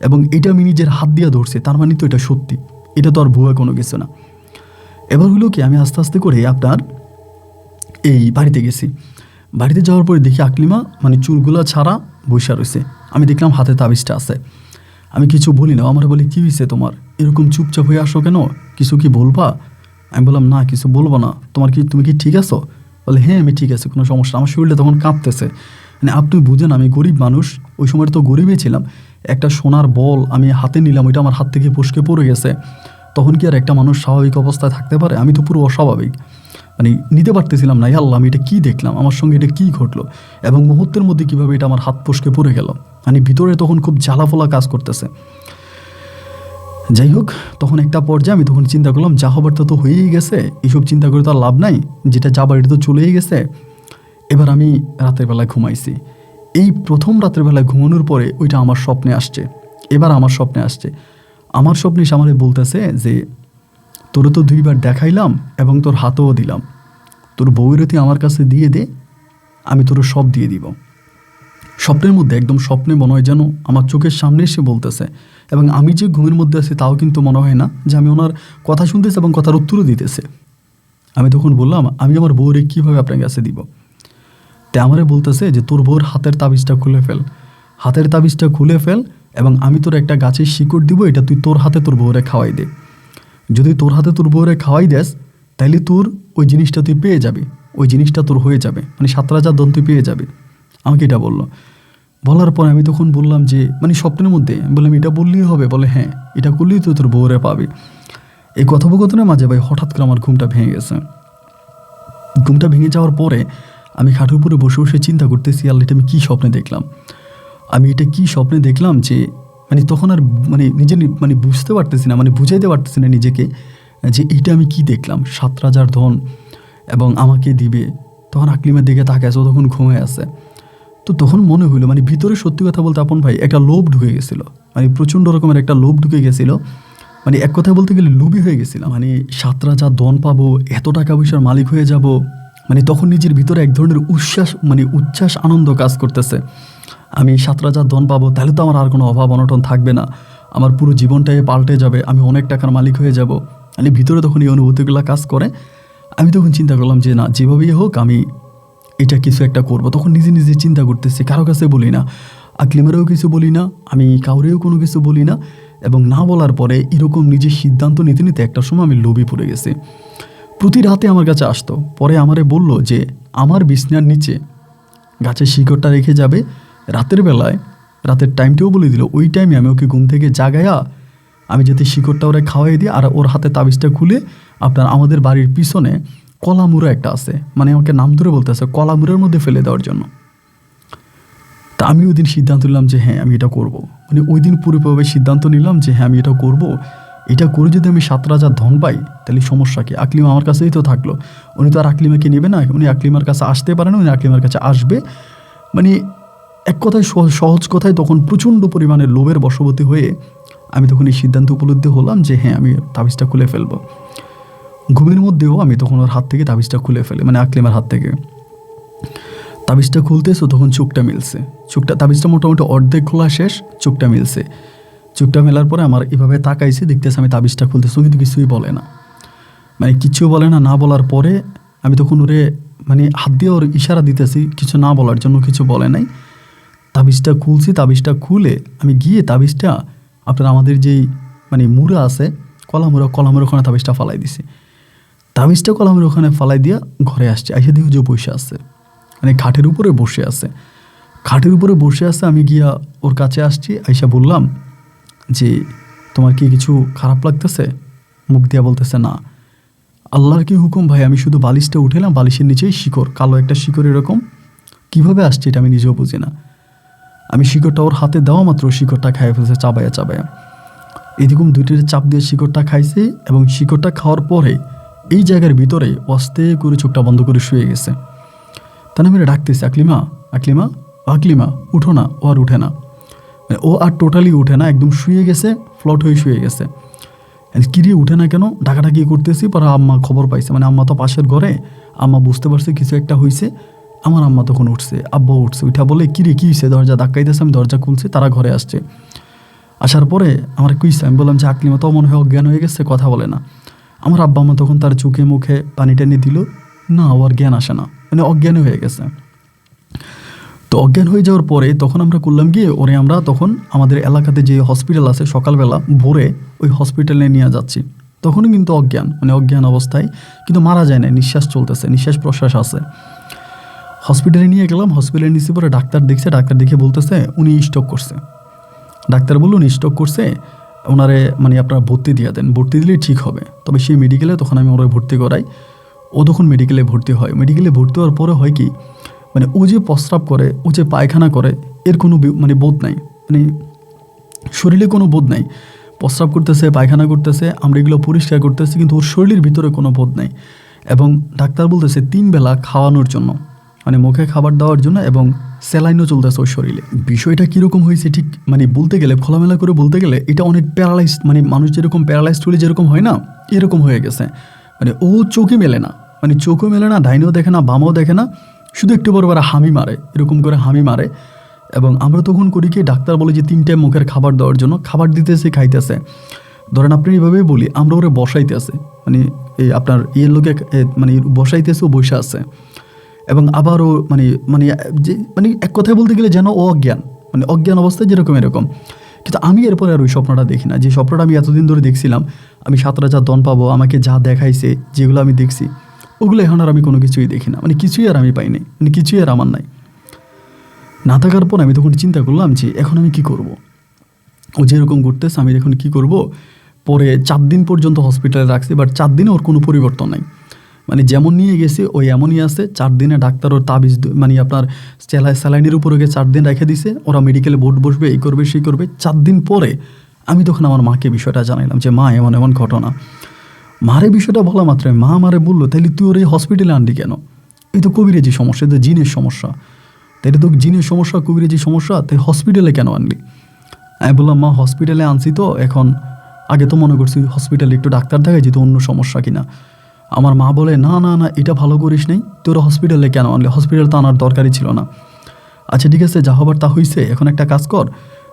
এবং এটা আমি নিজের হাত দিয়ে ধরছি, তার মানে তো এটা সত্যি, এটা তো আর ভুয়া কোনো কিছু না। এবার হলো কি, আমি আস্তে আস্তে করে আপনার এই বাড়িতে গেছি। বাড়িতে যাওয়ার পরে দেখি আকলিমা মানে চুলগুলা ছাড়া বৈশা রয়েছে। আমি দেখলাম হাতে তাবিজটা আছে। আমি কিছু বলি না, আমার বলি কী হয়েছে তোমার, এরকম চুপচাপ হয়ে আসো কেন, কিছু কি বলবা? আমি বললাম না, কিছু বলবো না, তুমি কি ঠিক আছো? বলে হ্যাঁ আমি ঠিক আছি, কোনো সমস্যা। আমার শরীরটা তখন কাঁপতেছে, মানে আপনি বুঝেন আমি গরিব মানুষ, ওই সময় তো গরিবই ছিলাম। একটা সোনার বল আমি হাতে নিলাম, ওইটা আমার হাত থেকে ফসকে পড়ে গেছে। তখন কি আর একটা মানুষ স্বাভাবিক অবস্থায় থাকতে পারে? আমি তো পুরো অস্বাভাবিক, মানে নিতে পারতেছিলাম না। আল্লাহ, আমি এটা কী দেখলাম, আমার সঙ্গে এটা কী ঘটলো, এবং মুহূর্তের মধ্যে কীভাবে এটা আমার হাত ফসকে পড়ে গেল, মানে ভিতরে তখন খুব জ্বালাফোলা কাজ করতেছে। যাই হোক, তখন একটা পর্যায়ে আমি তখন চিন্তা করলাম যা হবার তো হয়েই গেছে, এইসব চিন্তা করে তো আর লাভ নাই, যেটা যাবার এটা তো চলেই গেছে। এবার আমি রাতের বেলায় ঘুমাইছি। এই প্রথম রাতের বেলায় ঘুমানোর পরে ওইটা আমার স্বপ্নে আসছে। আমার স্বপ্নে এসে আমারে বলতেছে যে তোরে তো 2বার দেখাইলাম এবং তোর হাতেও দিলাম, তোর বউয়ের তুই আমার কাছে দিয়ে দে, আমি তোর সব দিয়ে দিব। স্বপ্নের মধ্যে, একদম স্বপ্নে মনে হয় যেন আমার চোখের সামনে এসে বলতেছে, এবং আমি যে ঘুমের মধ্যে আছি তাও কিন্তু মনে হয় না যে আমি ওনার কথা শুনতেছি এবং কথার উত্তরও দিতেছে। আমি তখন বললাম আমি আমার বউরে কীভাবে আপনার কাছে দিব? তাই আমারে বলতেছে যে তোর বউর হাতের তাবিজটা খুলে ফেল, এবং আমি তোর একটা গাছের শিকড় দিব, এটা তুই তোর হাতে তোর বউরে খাওয়াই দে। যদি তোর হাতে তোর বউরে খাওয়াই দেস, তাইলে তোর ওই জিনিসটা তুই পেয়ে যাবি, ওই জিনিসটা তোর হয়ে যাবে, মানে 7 রাজার ধন তুই পেয়ে যাবে। আমাকে এটা বললো। বলার পরে আমি তখন বললাম যে মানে স্বপ্নের মধ্যে বললাম এটা বললেই হবে? বলে হ্যাঁ, এটা করলেই তুই তোর বউরে পাবি। এই কথোপকথনের মাঝে ভাই হঠাৎ করে আমার ঘুমটা ভেঙে গেছে। ঘুমটা ভেঙে যাওয়ার পরে আমি খাটের উপরে বসে বসে চিন্তা করতেছি, আল্লাহ এটা আমি কী স্বপ্নে দেখলাম, যে মানে তখন আর মানে নিজে মানে বুঝতে পারতেছি না, মানে বুঝাইতে পারতেছি না নিজেকে যে এইটা আমি কি দেখলাম। 7 রাজার ধন এবং আমাকে দিবে। তখন আকলিমার দিকে তাকায়, ও তখন ঘুমিয়ে আছে। তো তখন মনে হইলো মানে ভিতরে সত্যি কথা বলতে আপন ভাই একটা লোভ ঢুকে গেছিলো, মানে প্রচণ্ড রকমের একটা লোভ ঢুকে গেছিলো, মানে এক কথায় বলতে গেলে লোভী হয়ে গেছিলাম। মানে 7 রাজার ধন পাবো, এত টাকা পয়সার মালিক হয়ে যাব, মানে তখন নিজের ভিতরে এক ধরনের উচ্ছ্বাস আনন্দ কাজ করতেছে। আমি 7 রাজার ধন পাবো, তাহলে তো আমার আর কোনো অভাব অনটন থাকবে না, আমার পুরো জীবনটাই পাল্টে যাবে, আমি অনেক টাকার মালিক হয়ে যাব। মানে ভিতরে তখন এই অনুভূতিগুলো কাজ করে। আমি তখন চিন্তা করলাম যে না, যেভাবেই হোক আমি এটা কিছু একটা করব। তখন নিজে নিজে চিন্তা করতেছি, কারো কাছে বলি না, আকলিমারেও কিছু বলি না, আমি কাউরেও কোনো কিছু বলি না, এবং না বলার পরে এরকম নিজের সিদ্ধান্ত নিতে নিতে একটা সময় আমি লোভে পড়ে গেছি। প্রতি রাতে আমার কাছে আসতো, পরে আমারে বলল যে আমার বিছনার নিচে গাছের শিকড়টা রেখে যাবে, রাতের বেলায়, রাতের টাইমটাও বলে দিল, ওই টাইমে আমি ওকে ঘুম থেকে জাগায়া আমি যাতে শিকড়টা ওরা খাওয়াই দিই, আর ওর হাতে তাবিজটা খুলে আপনার আমাদের বাড়ির পিছনে কলামুড়া একটা আছে, মানে আমাকে নাম ধরে বলতেছে কলামুড়ার মধ্যে ফেলে দেওয়ার জন্য। তা আমি ওই দিন সিদ্ধান্ত নিলাম যে হ্যাঁ আমি এটা করব। মানে ওই দিন পুরোপুরি সিদ্ধান্ত নিলাম যে হ্যাঁ আমি এটা করব। এটা করে যদি আমি 7 রাজার ধন পাই তাহলে সমস্যা কি? আকলিমা আমার কাছেই তো থাকলো, উনি তো আর আকলিমাকে নেবে না, উনি আকলিমার কাছে আসতে পারে না, উনি আকলিমার কাছে আসবে। মানে এক কথায় সহজ কথায় তখন প্রচণ্ড পরিমাণে লোভের বশবর্তী হয়ে আমি তখন এই সিদ্ধান্ত উপলব্ধি হলাম যে হ্যাঁ আমি তাবিজটা খুলে ফেলবো। ঘুমের মধ্যেও আমি তখন ওর হাত থেকে তাবিজটা খুলে ফেলি, মানে আকলিমার হাত থেকে তাবিজটা খুলতেছে, তখন চোখটা মিলছে। তাবিজটা মোটামুটি অর্ধেক খোলা শেষ, চোখটা মিলছে। চোখটা মেলার পরে আমার এভাবে তাকাইছে, দেখতেছে আমি তাবিজটা খুলতেছি, কিন্তু কিছুই বলে না, মানে কিছু বলে না। না বলার পরে আমি তখন ওরে মানে হাত দিয়ে ওর ইশারা দিতেছি কিছু না বলার জন্য, কিছু বলে নাই। তাবিজটা খুলছি, তাবিজটা খুলে আমি গিয়ে তাবিজটা আপনার আমাদের যেই মানে মুড়া আছে, কলামুড়া ওখানে তাবিজটা ফালাই দিছি। তাবিজটা কলামের ওখানে ফালাই দিয়া ঘরে আসছে, আইসা দিয়ে যে বসে আছে, মানে খাটের উপরে বসে আছে। আমি গিয়া ওর কাছে আসছি, আইসা বললাম যে তোমার কি কিছু খারাপ লাগতেছে? মুখ দিয়া বলতেছে না। আল্লাহর কি হুকুম ভাই, আমি শুধু বালিশটা উঠেলাম, বালিশের নিচেই শিকড়, কালো একটা শিকড় এরকম কীভাবে আসছে এটা আমি নিজেও বুঝি না। আমি শিকড়টা ওর হাতে দেওয়া মাত্র শিকড়টা খাইয়ে ফেলছে চাবায়া। এরকম দুইটির চাপ দিয়ে শিকড়টা খাইছে, এবং শিকড়টা খাওয়ার পরে এই জায়গার ভিতরে আস্তে করে চোখটা বন্ধ করে শুয়ে গেছে। তা আমি ডাকতেছি, আকলিমা উঠো না। ও আর উঠে না, ও আর টোটালি উঠে না, একদম শুয়ে গেছে, ফ্লট হয়ে শুয়ে গেছে। কিরিয়ে উঠে না কেন, ডাকাডাকি করতেছি। পরে আম্মা খবর পাইছে, মানে আম্মা তো পাশের ঘরে, আম্মা বুঝতে পারছে কিছু একটা হয়েছে। আমার আম্মা তখন উঠছে, আব্বা উঠছে, উঠা বলে কিরে কী হয়েছে, দরজা ধাক্কাইতেছে। আমি দরজা খুলছি, তারা ঘরে আসছে। আসার পরে আমার কুইছে, আমি বললাম যে আকলিমা তো মনে হয় অজ্ঞান হয়ে গেছে, কথা বলে না। আমার আব্বা আম্মা তখন তার চোখে মুখে পানি টানি দিল, না ও আর জ্ঞান আসে না, মানে অজ্ঞান হয়ে গেছে। তো অজ্ঞান হয়ে যাওয়ার পরে তখন আমরা করলাম গিয়ে ওরে আমরা তখন আমাদের এলাকাতে যে হসপিটাল আছে, সকালবেলা ভোরে ওই হসপিটালে নিয়ে যাচ্ছি। তখনও কিন্তু অজ্ঞান অবস্থায়, কিন্তু মারা যায় না, নিঃশ্বাস চলতেছে, নিঃশ্বাস প্রশ্বাস আছে। হসপিটালে নিয়ে গেলাম, হসপিটালে নিচে পরে ডাক্তার দেখছে, ডাক্তার দেখে বলতেছে উনি স্ট্রোক করছে। ডাক্তার বলল উনি স্ট্রোক করছে, ওনারে মানে আপনারা ভর্তি দিয়ে দেন, ভর্তি দিলেই ঠিক হবে। তবে সেই মেডিকেলে তখন আমি ওরা ভর্তি করাই। ও তখন মেডিকেলে ভর্তি হয়। মেডিকেলে ভর্তি হওয়ার পরে হয় কি, মানে ও যে প্রস্রাব করে, ও যে পায়খানা করে, এর কোনো মানে বোধ নাই, মানে শরীরে কোনো বোধ নাই। প্রস্রাব করতেছে, পায়খানা করতেছে, আমরা এগুলো পরিষ্কার করতেছি, কিন্তু ওর শরীরের ভিতরে কোনো বোধ নাই। এবং ডাক্তার বলতেছে 3 বেলা খাওয়ানোর জন্য, মানে মুখে খাবার দেওয়ার জন্য, এবং স্যালাইনও চলতেছে ওর শরীরে। বিষয়টা কীরকম হয়েছে ঠিক মানে বলতে গেলে, খোলামেলা করে বলতে গেলে এটা অনেক প্যারালাইজ, মানে মানুষ যেরকম প্যারালাইজড হলে যেরকম হয় না, এরকম হয়ে গেছে। মানে ও চোখে মেলে না, ডাইনেও দেখে না, বামও দেখে না, শুধু একটু বড় হামি মারে, এরকম করে হামি মারে। এবং আমরা তখন করি কি, ডাক্তার বলে যে 3 টাইম মুখের খাবার দেওয়ার জন্য, খাবার দিতেছে, খাইতেছে। ধরেন আপনি এইভাবেই বলি, আমরা ওরে বসাইতেছে, মানে এই আপনার লোকে মানে বসাইতেছে, ও বসে আছে। এবং আবারও মানে এক কথায় বলতে গেলে যেন ও অজ্ঞান অবস্থায় যেরকম এরকম। কিন্তু আমি এরপরে আর ওই স্বপ্নটা দেখি না, যে স্বপ্নটা আমি এতদিন ধরে দেখছিলাম, আমি 7 রাজার দন পাবো, আমাকে যা দেখাইছে, যেগুলো আমি দেখছি, ওগুলো এখন আর আমি কোনো কিছুই দেখি না, মানে কিছুই আর আমি পাইনি, মানে কিছুই আর আমার নাই। না থাকার পর আমি তখন চিন্তা করলাম যে এখন আমি কি করব। ও যেরকম ঘুরতেছে, আমি এখন কি করব। পরে 4 দিন পর্যন্ত হসপিটালে রাখছি, বাট 4 দিনে ওর কোনো পরিবর্তন নাই, মানে যেমন নিয়ে গেছি ওই এমনই আছে। 4 দিনে ডাক্তার ওর তাবিজ মানে আপনার স্যালাইনের উপর ওকে 4 দিন রেখে দিছে, ওরা মেডিকেলে বোর্ড বসবে, এই করবে সেই করবে। 4 দিন পরে আমি তখন আমার মাকে বিষয়টা জানাইলাম যে মা এমন ঘটনা। মারে বিষয়টা বলা মাত্রই মা আমারে বললো, তাইলে তুই ওর এই হসপিটালে আনলি কেন? এই তো কবিরাজি সমস্যা, এই তো জিনের সমস্যা, তাইলে তো জিনের সমস্যা, কবিরাজি সমস্যা, তাই হসপিটালে কেন আনলি? আমি বললাম মা হসপিটালে আনছি তো, এখন আগে তো মনে করছি হসপিটালে একটু ডাক্তার দেখাই যেত অন্য সমস্যা কিনা। আমার মা বলে না, এটা ভালো করিস নাই, তোর হসপিটালে কেন আনলি? হসপিটাল তো আনার দরকারই ছিল না। আচ্ছা ঠিক আছে, যা হবার তা হয়েছে, এখন একটা কাজ কর,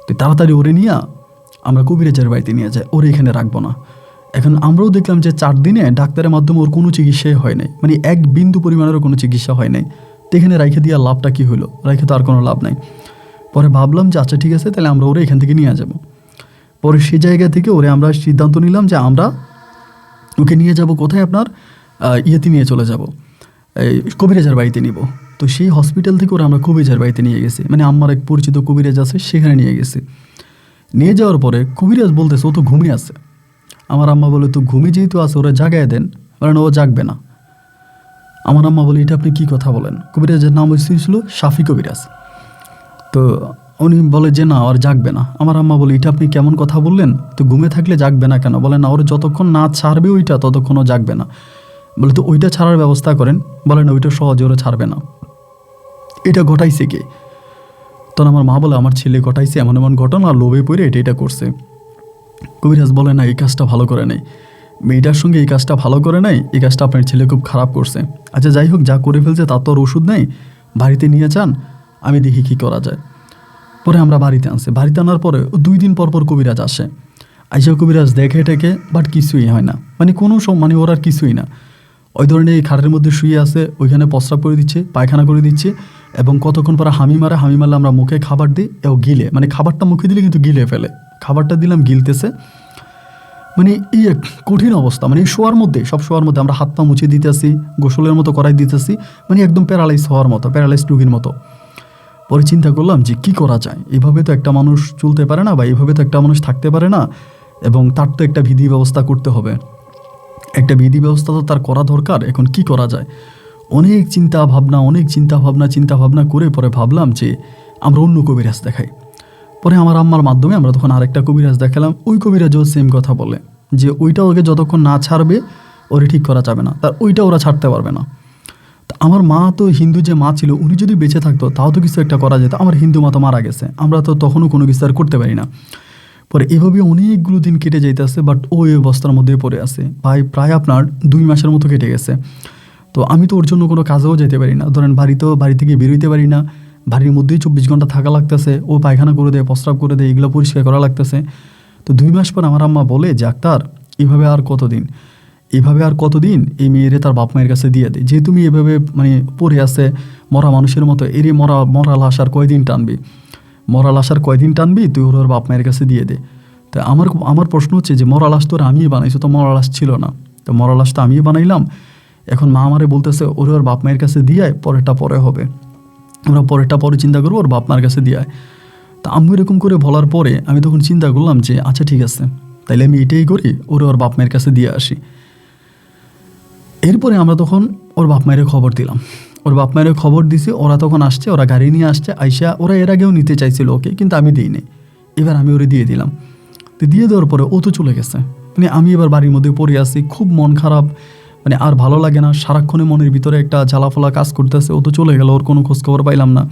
তুই তাড়াতাড়ি ওরে নিয়ে আমরা কবিরাজের বাড়িতে নিয়ে যাই, ওরে এখানে রাখবো না। এখন আমরাও দেখলাম যে 4 দিনে ডাক্তারের মাধ্যমে ওর কোনো চিকিৎসাই হয় নাই, মানে 1 বিন্দু পরিমাণেরও কোনো চিকিৎসা হয় নাই। তো এখানে রাইখে দেওয়ার লাভটা কী হলো? রাইখে তো আর কোনো লাভ নাই। পরে ভাবলাম যে আচ্ছা ঠিক আছে, তাহলে আমরা ওরে এখান থেকে নিয়ে যাব। পরে সেই জায়গা থেকে ওরে আমরা সিদ্ধান্ত নিলাম যে আমরা ওকে নিয়ে যাব কোথায়, আপনার ইয়েতে নিয়ে চলে যাব, এই কবিরাজের বাড়িতে নিব। তো সেই হসপিটাল থেকে ওরা আমরা কবিরাজের বাড়িতে নিয়ে গেছি, মানে আমার এক পরিচিত কবিরাজ আছে, সেখানে নিয়ে গেছি। নিয়ে যাওয়ার পরে কবিরাজ বলতেছে ও তো ঘুমিয়ে আছে। আমার আম্মা বলে তো ঘুমিয়ে যেহেতু আছে ওরা জাগায় দেন, কারণ ও জাগবে না। আমার আম্মা বলে এটা আপনি কী কথা বলেন? কবিরাজের নাম ছিল শাফি কবিরাজ। তো উনি বলে যে না, আর জাগবে না। আমার আম্মা বলে এটা আপনি কেমন কথা বললেন? তো ঘুমে থাকলে জাগবে না কেন? বলে না, ওর যতক্ষণ না ছাড়বে ওইটা ততক্ষণও জাগবে না। বলে তো ওইটা ছাড়ার ব্যবস্থা করেন। বলে না, ওইটা সহজে ওরা ছাড়বে না। এটা ঘটাইছে কে? তখন আমার মা বলে আমার ছেলে ঘটাইছে, এমন ঘটনা, লোভে পড়ে এটা করছে। কবিরাজ বলে না, এই কাজটা ভালো করে নেই। মেয়েটার সঙ্গে এই কাজটা ভালো করে নাই, এই কাজটা আপনার ছেলে খুব খারাপ করছে। আচ্ছা যাই হোক, যা করে ফেলছে তার তো আর ওষুধ নেই, বাড়িতে নিয়ে যান, আমি দেখি কী করা যায়। পরে আমরা বাড়িতে আনছি। বাড়িতে আনার পরে 2 দিন পর পর কবিরাজ আসে। আইসা কবিরাজ দেখে টেকে, বাট কিছুই হয় না, মানে কোনো মানে ওর আর কিছুই না। ওই ধরনের এই খাটের মধ্যে শুয়ে আছে, ওইখানে প্রস্রাব করে দিচ্ছে, পায়খানা করে দিচ্ছে, এবং কতক্ষণ পরে হামি মারলে আমরা মুখে খাবার দিই, এও গিলে, মানে খাবারটা মুখে দিলে কিন্তু গিলে ফেলে। খাবারটা দিলাম, গিলতেছে, মানে এই এক কঠিন অবস্থা। মানে এই শোয়ার মধ্যে, সব শোয়ার মধ্যে আমরা হাত পা মুছে দিতেছি, গোসলের মতো করাই দিতেছি, মানে একদম প্যারালাইজ হওয়ার মতো, প্যারালাইজ রোগীর মতো। পরে চিন্তা করলাম যে কী করা যায়, এভাবে তো একটা মানুষ চলতে পারে না, বা এইভাবে তো একটা মানুষ থাকতে পারে না, এবং তার তো একটা বিধি ব্যবস্থা করতে হবে, একটা বিধি ব্যবস্থা তো তার করা দরকার। এখন কি করা যায়, অনেক চিন্তা ভাবনা করে পরে ভাবলাম যে আমরা অন্য কবিরাজ দেখাই। পরে আমার আম্মার মাধ্যমে আমরা তখন আরেকটা কবিরাজ দেখালাম। ওই কবিরাজও সেম কথা বলে যে ওইটা ওকে যতক্ষণ না ছাড়বে ওরে ঠিক করা যাবে না, তার ওইটা ওরা ছাড়তে পারবে না। তা আমার মা তো হিন্দু যে মা ছিল, উনি যদি বেঁচে থাকতো তাও তো কিছু একটা করা যেত। আমার হিন্দু মা তো মারা গেছে, আমরা তো তখনও কোনো কিছু আর করতে পারি না। পরে এভাবে অনেকগুলো দিন কেটে যাইতেছে, বাট ওই অবস্থার মধ্যে পড়ে আছে। প্রায় আপনার 2 মাসের মতো কেটে গেছে। তো আমি তো ওর জন্য কোনো কাজেও যেতে পারি না, ধরেন বাড়ি থেকে বেরোইতে পারি না, বাড়ির মধ্যেই 24 ঘন্টা থাকা লাগতেছে। ও পায়খানা করে দেয়, প্রস্রাব করে দেয়, এগুলো পরিষ্কার করা লাগতেছে। তো 2 মাস পর আমার আম্মা বলে যে ডাক্তার, এভাবে আর কতদিন এই মেয়েরে তার বাপ মায়ের কাছে দিয়ে দেয়, যে তুমি এভাবে মানে পড়ে আছে মরা মানুষের মতো, এরই মরা লাশ আর কয়দিন টানবি, তুই ওর বাপ মায়ের কাছে দিয়ে দে। তো আমার প্রশ্ন হচ্ছে যে মরা লাশ তো আমিই বানাইছি, তো মরা লাশ ছিল না, তো মরা লাশটা আমিই বানাইলাম। এখন মা আমারে বলতেছে ওর বাপ মায়ের কাছে দিয়ে পরেরটা পরে হবে, আমরা পরেরটা পরে চিন্তা করবো, ওর বাপ মায়ের কাছে দিয়ে। তা আম্মু এরকম করে বলার পরে আমি তখন চিন্তা করলাম যে আচ্ছা ঠিক আছে, তাইলে আমি এটাই করি, ওর বাপ মায়ের কাছে দিয়ে আসি। এরপরে আমরা তখন ওর বাপ মায়ের খবর দিছি। ওরা তখন আসছে, ওরা গাড়ি নিয়ে আসছে, আইসা ওরা এর আগেও নিতে চাইছিল ওকে, কিন্তু আমি দিইনি। এবার আমি ওরে দিয়ে দিলাম। তো দিয়ে দেওয়ার পরে ও তো চলে গেছে, মানে আমি এবার বাড়ির মধ্যে পড়ে আসি, খুব মন খারাপ, মানে আর ভালো লাগে না, সারাক্ষণে মনের ভিতরে একটা জ্বালাফোলা কাজ করতেছে। ও তো চলে গেল, ওর কোনো খোঁজখবর পাইলাম না।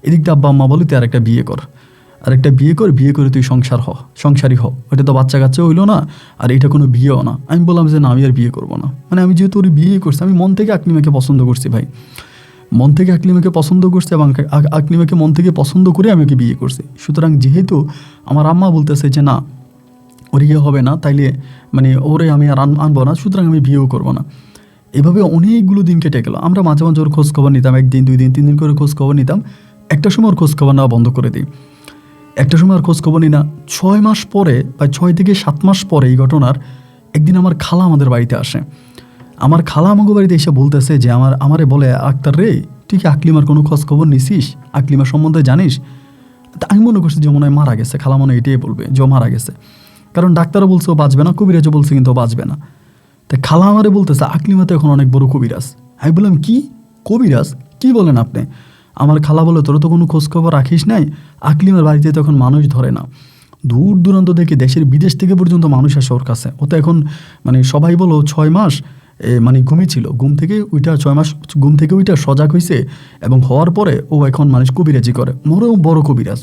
এদিক দিয়ে আব্বা আম্মা বলি তুই আরেকটা বিয়ে করে তুই সংসারী হ, ওইটা তো বাচ্চা কাচ্চা হইলো না, আর এটা কোনো বিয়েও না। আমি বললাম যে না, আমি আর বিয়ে করবো না, মানে আমি যেহেতু ওর বিয়ে করছি, আমি মন থেকে আকলিমাকে পছন্দ করছি ভাই, মন থেকে আকলিমাকে পছন্দ করছি, এবং আকলিমাকে মন থেকে পছন্দ করে আমি ওকে বিয়ে করছি। সুতরাং যেহেতু আমার আম্মা বলতেছে যে না ওর ইয়ে হবে না, তাইলে মানে ওরে আমি আর আনবো না, সুতরাং আমি বিয়েও করবো না। এভাবে অনেকগুলো দিন কেটে গেল। আমরা মাঝে মাঝে ওর খোঁজ খবর নিতাম, 1 দিন 2 দিন 3 দিন করে খোঁজ খবর নিতাম। একটা সময় ওর খোঁজ খবর নেওয়া বন্ধ করে দিই, একটা সময় আর খোঁজ খবর নিই না। 6 মাস পরে বা 6 থেকে 7 মাস পরে এই ঘটনার একদিন আমার খালা আমাদের বাড়িতে আসে। আমার খালা আমাকে বাড়িতে এসে বলতেছে যে আমারে বলে, আক্তার রে, তুই কি আকলিমার কোনো খোঁজ খবর নিছিস, আকলিমার সম্বন্ধে জানিস? তা আমি মনে করছি যে মনে হয় মারা গেছে, খালা মনে হয় এটাই বলবে যে ও মারা গেছে, কারণ ডাক্তারও বলছে ও বাঁচবে না, কবিরাজও বলছে কিন্তু ও বাঁচবে না। তাই খালা আমারে বলতেছে আকলিমা তো এখন অনেক বড় কবিরাজ। আমি বললাম কি কবিরাজ, কি বলেন আপনি? আমার খালা বলে তোর তো কোনো খোঁজখবর রাখিস নাই, আকলিমার বাড়িতে তখন মানুষ ধরে না, দূর দূরান্ত থেকে দেশের বিদেশ থেকে পর্যন্ত মানুষ আসে ওর কাছে। ও তো এখন মানে সবাই বলো 6 মাস মানে ঘুমিয়েছিল, ঘুম থেকে উইটা সজাগ হয়েছে, এবং হওয়ার পরে ও এখন মানুষ কবিরাজি করে, মোরেও বড় কবিরাজ।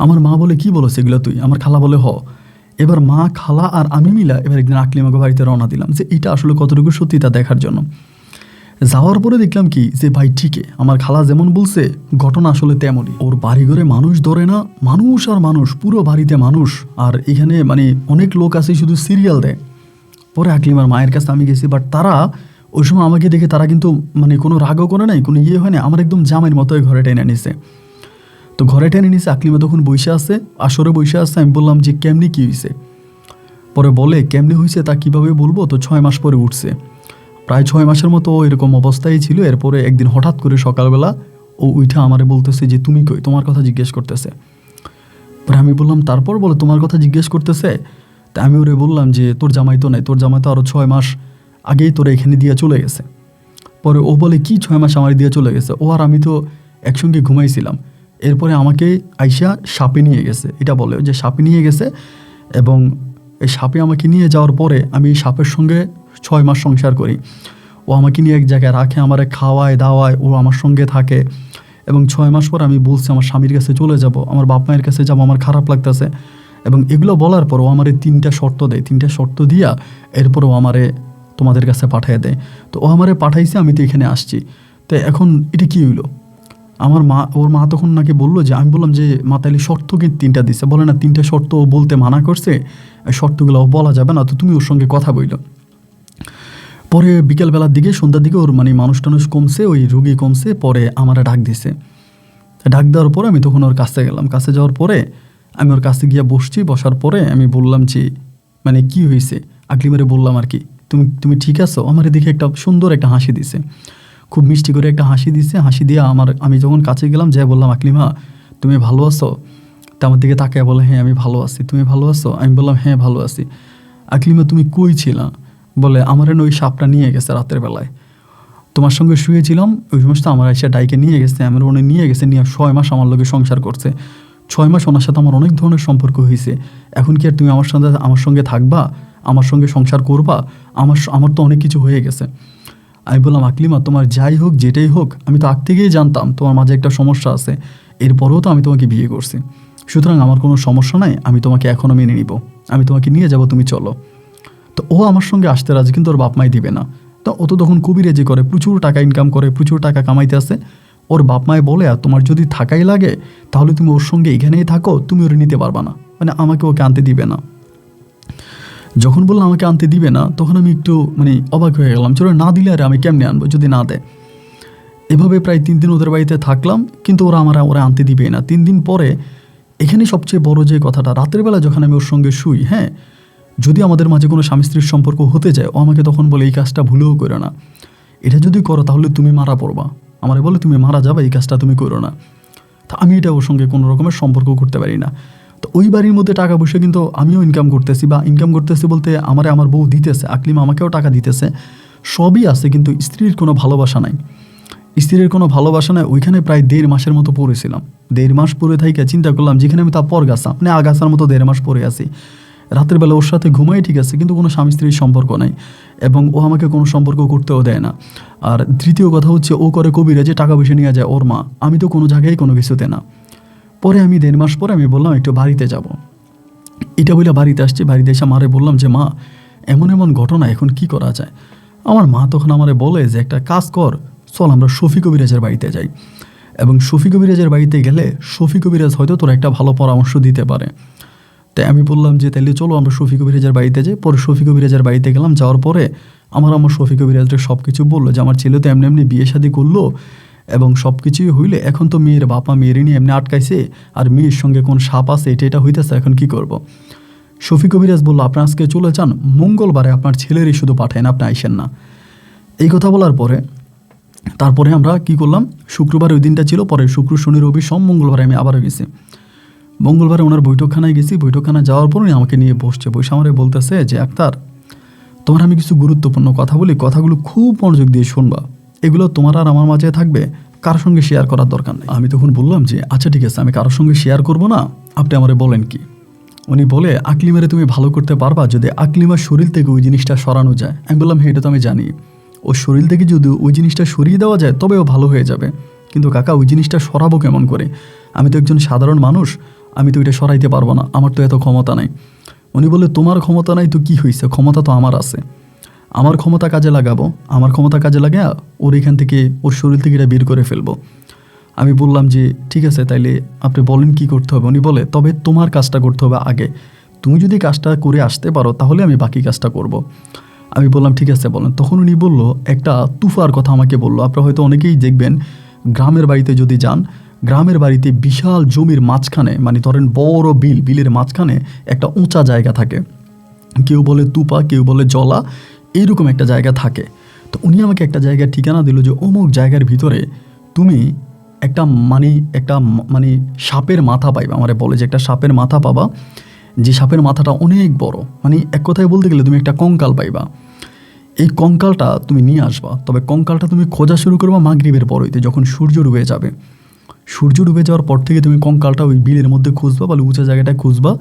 আমার মা বলে কি বলো সেগুলো তুই? আমার খালা বলে এবার মা, খালা আর আমি মিলা এবার একদিন আকলিমাকে বাড়িতে রওনা দিলাম যে এটা আসলে কতটুকু সত্যি তা দেখার জন্য। যাওয়ার পরে দেখলাম কি যে ভাই ঠিকই আমার খালা যেমন বলছে ঘটনা আসলে তেমনই। ওর বাড়িঘরে মানুষ ধরে না, মানুষ আর মানুষ, পুরো বাড়িতে মানুষ, আর এখানে মানে অনেক লোক আছে শুধু সিরিয়াল দেয়। পরে আকলিমার মায়ের কাছে আমি গেছি, বাট তারা ওই সময় আমাকে দেখে তারা কিন্তু মানে কোনো রাগও করে নাই, কোনো ইয়ে হয় না, আমার একদম জামাইয়ের মতোই ঘরে টেনে নিছে। তো ঘরে টেনে নিছে, আকলিমা তখন বসে আছে, আসরে বসে আছে। আমি বললাম যে কেমনি কী হয়েছে? পরে বলে কেমনি হয়েছে তা কীভাবে বলবো, তো 6 মাস পরে উঠছে, প্রায় 6 মাসের মতো এরকম অবস্থায় ছিল। এরপরে একদিন হঠাৎ করে সকালবেলা ও উঠা আমারে বলতেছে যে তুমি কই, তোমার কথা জিজ্ঞেস করতেছে। পরে আমি বললাম তারপর বলে তোমার কথা জিজ্ঞেস করতেছে। তা আমি ওরে বললাম যে তোর জামাই তো নাই, তোর জামাই তো আরও 6 মাস আগেই তোরা এখানে দিয়ে চলে গেছে। পরে ও বলে কি 6 মাস আমার দিয়ে চলে গেছে? ও আর আমি তো একসঙ্গে ঘুমাইছিলাম। এরপরে আমাকে আইসা সাপে নিয়ে গেছে, এটা বলে যে সাপে নিয়ে গেছে, এবং এই সাপে আমাকে নিয়ে যাওয়ার পরে আমি এই সাপের সঙ্গে 6 মাস সংসার করি। ও আমাকে নিয়ে এক জায়গায় রাখে, আমারে খাওয়ায় দাওয়ায়, ও আমার সঙ্গে থাকে, এবং 6 মাস পর আমি বলছি আমার স্বামীর কাছে চলে যাব, আমার বাপ মায়ের কাছে যাব, আমার খারাপ লাগতেছে। এবং এগুলো বলার পরও আমারে 3টা শর্ত দেয়, 3টা শর্ত দিয়া এরপরও আমারে তোমাদের কাছে পাঠিয়ে দেয়। তো ও আমারে পাঠাইছে, আমি তো এখানে আসছি। তো এখন এটা কী হইলো? ওর মা তখন নাকি বললো যে, আমি বললাম যে মা তাইলে শর্ত কি 3টা দিছে? বলে না 3টা শর্ত ও বলতে মানা করছে, শর্তগুলো ও বলা যাবে না, তো তুমি ওর সঙ্গে কথা বইলো। পরে বিকেলবেলার দিকে সন্ধ্যার দিকে ওর মানুষ টানুষ কমছে, ওই রুগী কমছে, পরে আমারা ডাক দিছে। ডাক দেওয়ার পরে আমি তখন ওর কাছে গেলাম। কাছে যাওয়ার পরে আমি ওর কাছে গিয়ে বসছি। বসার পরে আমি বললাম যে কি হয়েছে, আকলিমারে বললাম আর কি, তুমি ঠিক আছো? আমার এদিকে একটা সুন্দর একটা হাসি দিছে, খুব মিষ্টি করে একটা হাসি দিছে। হাসি দিয়ে আমি যখন কাছে গেলাম, যাই বললাম, আকলিমা তুমি ভালো আছো? তো আমার দিকে তাকায় বলে, হ্যাঁ আমি ভালো আছি, তুমি ভালো আছো? আমি বললাম, হ্যাঁ ভালো আছি। আকলিমা তুমি কই ছিলা? বলে, আমার ওই সাপটা নিয়ে গেছে রাতের বেলায়, তোমার সঙ্গে শুয়েছিলাম ওই সমস্ত আমার এসে ডাইকে নিয়ে গেছে, আমার উনি নিয়ে গেছে, নিয়ে 6 মাস আমার লোকে সংসার করছে। 6 মাস ওনার সাথে আমার অনেক ধরনের সম্পর্ক হয়েছে। এখন কি আর তুমি আমার সঙ্গে থাকবা, আমার সঙ্গে সংসার করবা? আমার তো অনেক কিছু হয়ে গেছে। আমি বললাম, আকলিমা তোমার যাই হোক যেটাই হোক, আমি তো আগ থেকেই জানতাম তোমার মাঝে একটা সমস্যা আছে, এরপরেও তো আমি তোমাকে বিয়ে করছি, সুতরাং আমার কোনো সমস্যা নাই, আমি তোমাকে এখনও মেনে নিব, আমি তোমাকে নিয়ে যাব, তুমি চলো। তো ও আমার সঙ্গে আসতে রাজি, কিন্তু ওর বাপ মাই দিবে না। তো ও তো তখন কবিরাজি করে, প্রচুর টাকা ইনকাম করে, প্রচুর টাকা কামাইতে আসে। ওর বাপ মায় বলে, আর তোমার যদি থাকাই লাগে তাহলে তুমি ওর সঙ্গে এখানেই থাকো, তুমি ওরে নিতে পারবা না, আমাকে ওকে আনতে দিবে না। যখন বললাম আমাকে আনতে দিবে না, তখন আমি একটু অবাক হয়ে গেলাম, চলো না দিলে আর আমি কেমনে আনবো যদি না দেয়। এভাবে প্রায় 3 দিন ওদের বাড়িতে থাকলাম, কিন্তু ওরা আনতে দিবেই না। 3 দিন পরে এখানে সবচেয়ে বড় যে কথাটা, রাতের বেলা যখন আমি ওর সঙ্গে শুই, হ্যাঁ, যদি আমাদের মাঝে কোনো স্বামী স্ত্রীর সম্পর্ক হতে যায়, ও আমাকে তখন বলে, এই কাজটা ভুলেও করো না, এটা যদি করো তাহলে তুমি মারা পড়বা। আমারে বলে, তুমি মারা যাবে, এই কাজটা তুমি করো না। তা আমি এটা ওর সঙ্গে কোনো রকমের সম্পর্ক করতে পারি না। তো ওই বাড়ির মধ্যে টাকা পয়সা কিন্তু আমিও ইনকাম করতেছি বলতে আমার বউ দিতেছে, আকলিমা আমাকেও টাকা দিতেছে, সবই আছে, কিন্তু স্ত্রীর কোনো ভালোবাসা নাই। ওইখানে প্রায় 1.5 মাসের মতো পড়েছিলাম। 1.5 মাস পরে থাইকে চিন্তা করলাম, যেখানে আমি তার পরগাছা আগাছার মতো 1.5 মাস পরে আছি। রাতের বেলা ওর সাথে ঘুমাই ঠিক আছে, কিন্তু কোনো স্বামী স্ত্রীর সম্পর্ক নাই, এবং ও আমাকে কোনো সম্পর্ক করতেও দেয় না। আর দ্বিতীয় কথা হচ্ছে, ও করে কবিরাজি, টাকা পয়সা নিয়ে যায় ওর মা, আমি তো কোনো জায়গায় কোনো কিছুতে না। পরে আমি 1.5 মাস পরে আমি বললাম একটু বাড়িতে যাব, এটা বলে বাড়িতে আসছি। বাড়িতে এসে মারে বললাম যে, মা এমন এমন ঘটনা, এখন কি করা যায়? আমার মা তখন আমারে বলে যে, একটা কাজ কর, চল আমরা শফি কবিরাজের বাড়িতে যাই, এবং শফি কবিরাজের বাড়িতে গেলে শফি কবিরাজ হয়তো তোর একটা ভালো পরামর্শ দিতে পারে। তাই আমি বললাম যে, তাইলে চলো আমরা শফি কবিরাজের বাড়িতে যাই। পরে শফি কবিরাজের বাড়িতে গেলাম। যাওয়ার পরে আমার শফি কবিরাজের সব কিছু বললো, যে আমার ছেলে তো এমনি এমনি বিয়ে শাদী করলো, এবং সব কিছুই হইলে এখন তো মেয়ের বাপা মেয়ের নিয়ে এমনি আটকাইছে, আর মেয়ের সঙ্গে কোন সাপ আছে, এটা হইতেছে, এখন কি করব। শফি কবিরাজ বললো, আপনি আজকে চলে যান, মঙ্গলবারে আপনার ছেলেরই শুধু পাঠায়েন, আপনি আইসেন না। এই কথা বলার পরে তারপরে আমরা কি করলাম, শুক্রবার ওই দিনটা ছিল, পরে শুক্র শনি রবি সব মঙ্গলবারে আমি আবারও গেছি। মঙ্গলবারে ওনার বৈঠকখানায় গেছি। বৈঠকখানায় যাওয়ার পর আমাকে নিয়ে বসে আমারে বলতেছে যে, আক্তার তোমার আমি কিছু গুরুত্বপূর্ণ কথা বলি, কথাগুলো খুব মনোযোগ দিয়ে শুনবা, এগুলো তোমার আর আমার মাঝে থাকবে, কারোর সঙ্গে শেয়ার করার দরকার নেই। আমি তখন বললাম যে, আচ্ছা ঠিক আছে, আমি কারোর সঙ্গে শেয়ার করব না, আপনি আমারে বলেন কি। উনি বলে, আকলিমারে তুমি ভালো করতে পারবা যদি আকলিমার শরীর থেকে ওই জিনিসটা সরানো যায়। আমি বললাম, হ্যাঁ এটা তো আমি জানি, ও শরীর থেকে যদি ওই জিনিসটা সরিয়ে দেওয়া যায় তবে ও ভালো হয়ে যাবে, কিন্তু কাকা ওই জিনিসটা সরাবো কেমন করে? আমি তো একজন সাধারণ মানুষ, আমি তো এটা সরাইতে পারবো না, আমার তো এত ক্ষমতা নাই। উনি বলে, তোমার ক্ষমতা নাই তো কি হয়েছে, ক্ষমতা তো আমার আছে, আমার ক্ষমতা কাজে লাগাবো, আমার ক্ষমতা কাজে লাগে ওর এখান থেকে, ওর শরীর থেকে এটা বের করে ফেলবো। আমি বললাম যে, ঠিক আছে তাইলে আপনি বলেন কি করতে হবে। উনি বলে, তবে তোমার কাজটা করতে হবে আগে, তুমি যদি কাজটা করে আসতে পারো তাহলে আমি বাকি কাজটা করব। আমি বললাম, ঠিক আছে বলেন। তখন উনি বলল, একটা তুফার কথা আমাকে বললো। আপনারা হয়তো অনেকেই দেখবেন, গ্রামের বাড়িতে যদি যান, গ্রামের বাড়িতে বিশাল জমির মাঝখানে, ধরেন বড় বিলের মাঝখানে একটা উঁচা জায়গা থাকে, কেউ বলে তুপা, কেউ বলে জলা, এইরকম একটা জায়গা থাকে। তো উনি আমাকে একটা জায়গার ঠিকানা দিল, যে অমুক জায়গার ভিতরে তুমি একটা সাপের মাথা পাইবা। আমারে বলে যে, একটা সাপের মাথা পাবা, যে সাপের মাথাটা অনেক বড়, এক কথায় বলতে গেলে তুমি একটা কঙ্কাল পাইবা। এই কঙ্কালটা তুমি নিয়ে আসবা, তবে কঙ্কালটা তুমি খোঁজা শুরু করবা মাগরিবের পর হইতে, যখন সূর্য ডুবে যাবে। সূর্য ডুবে যাওয়ার পর থেকে তুমি কঙ্কালটা ওই বিলের মধ্যে খুঁজবা, বা উঁচা জায়গাটায় খুঁজবা,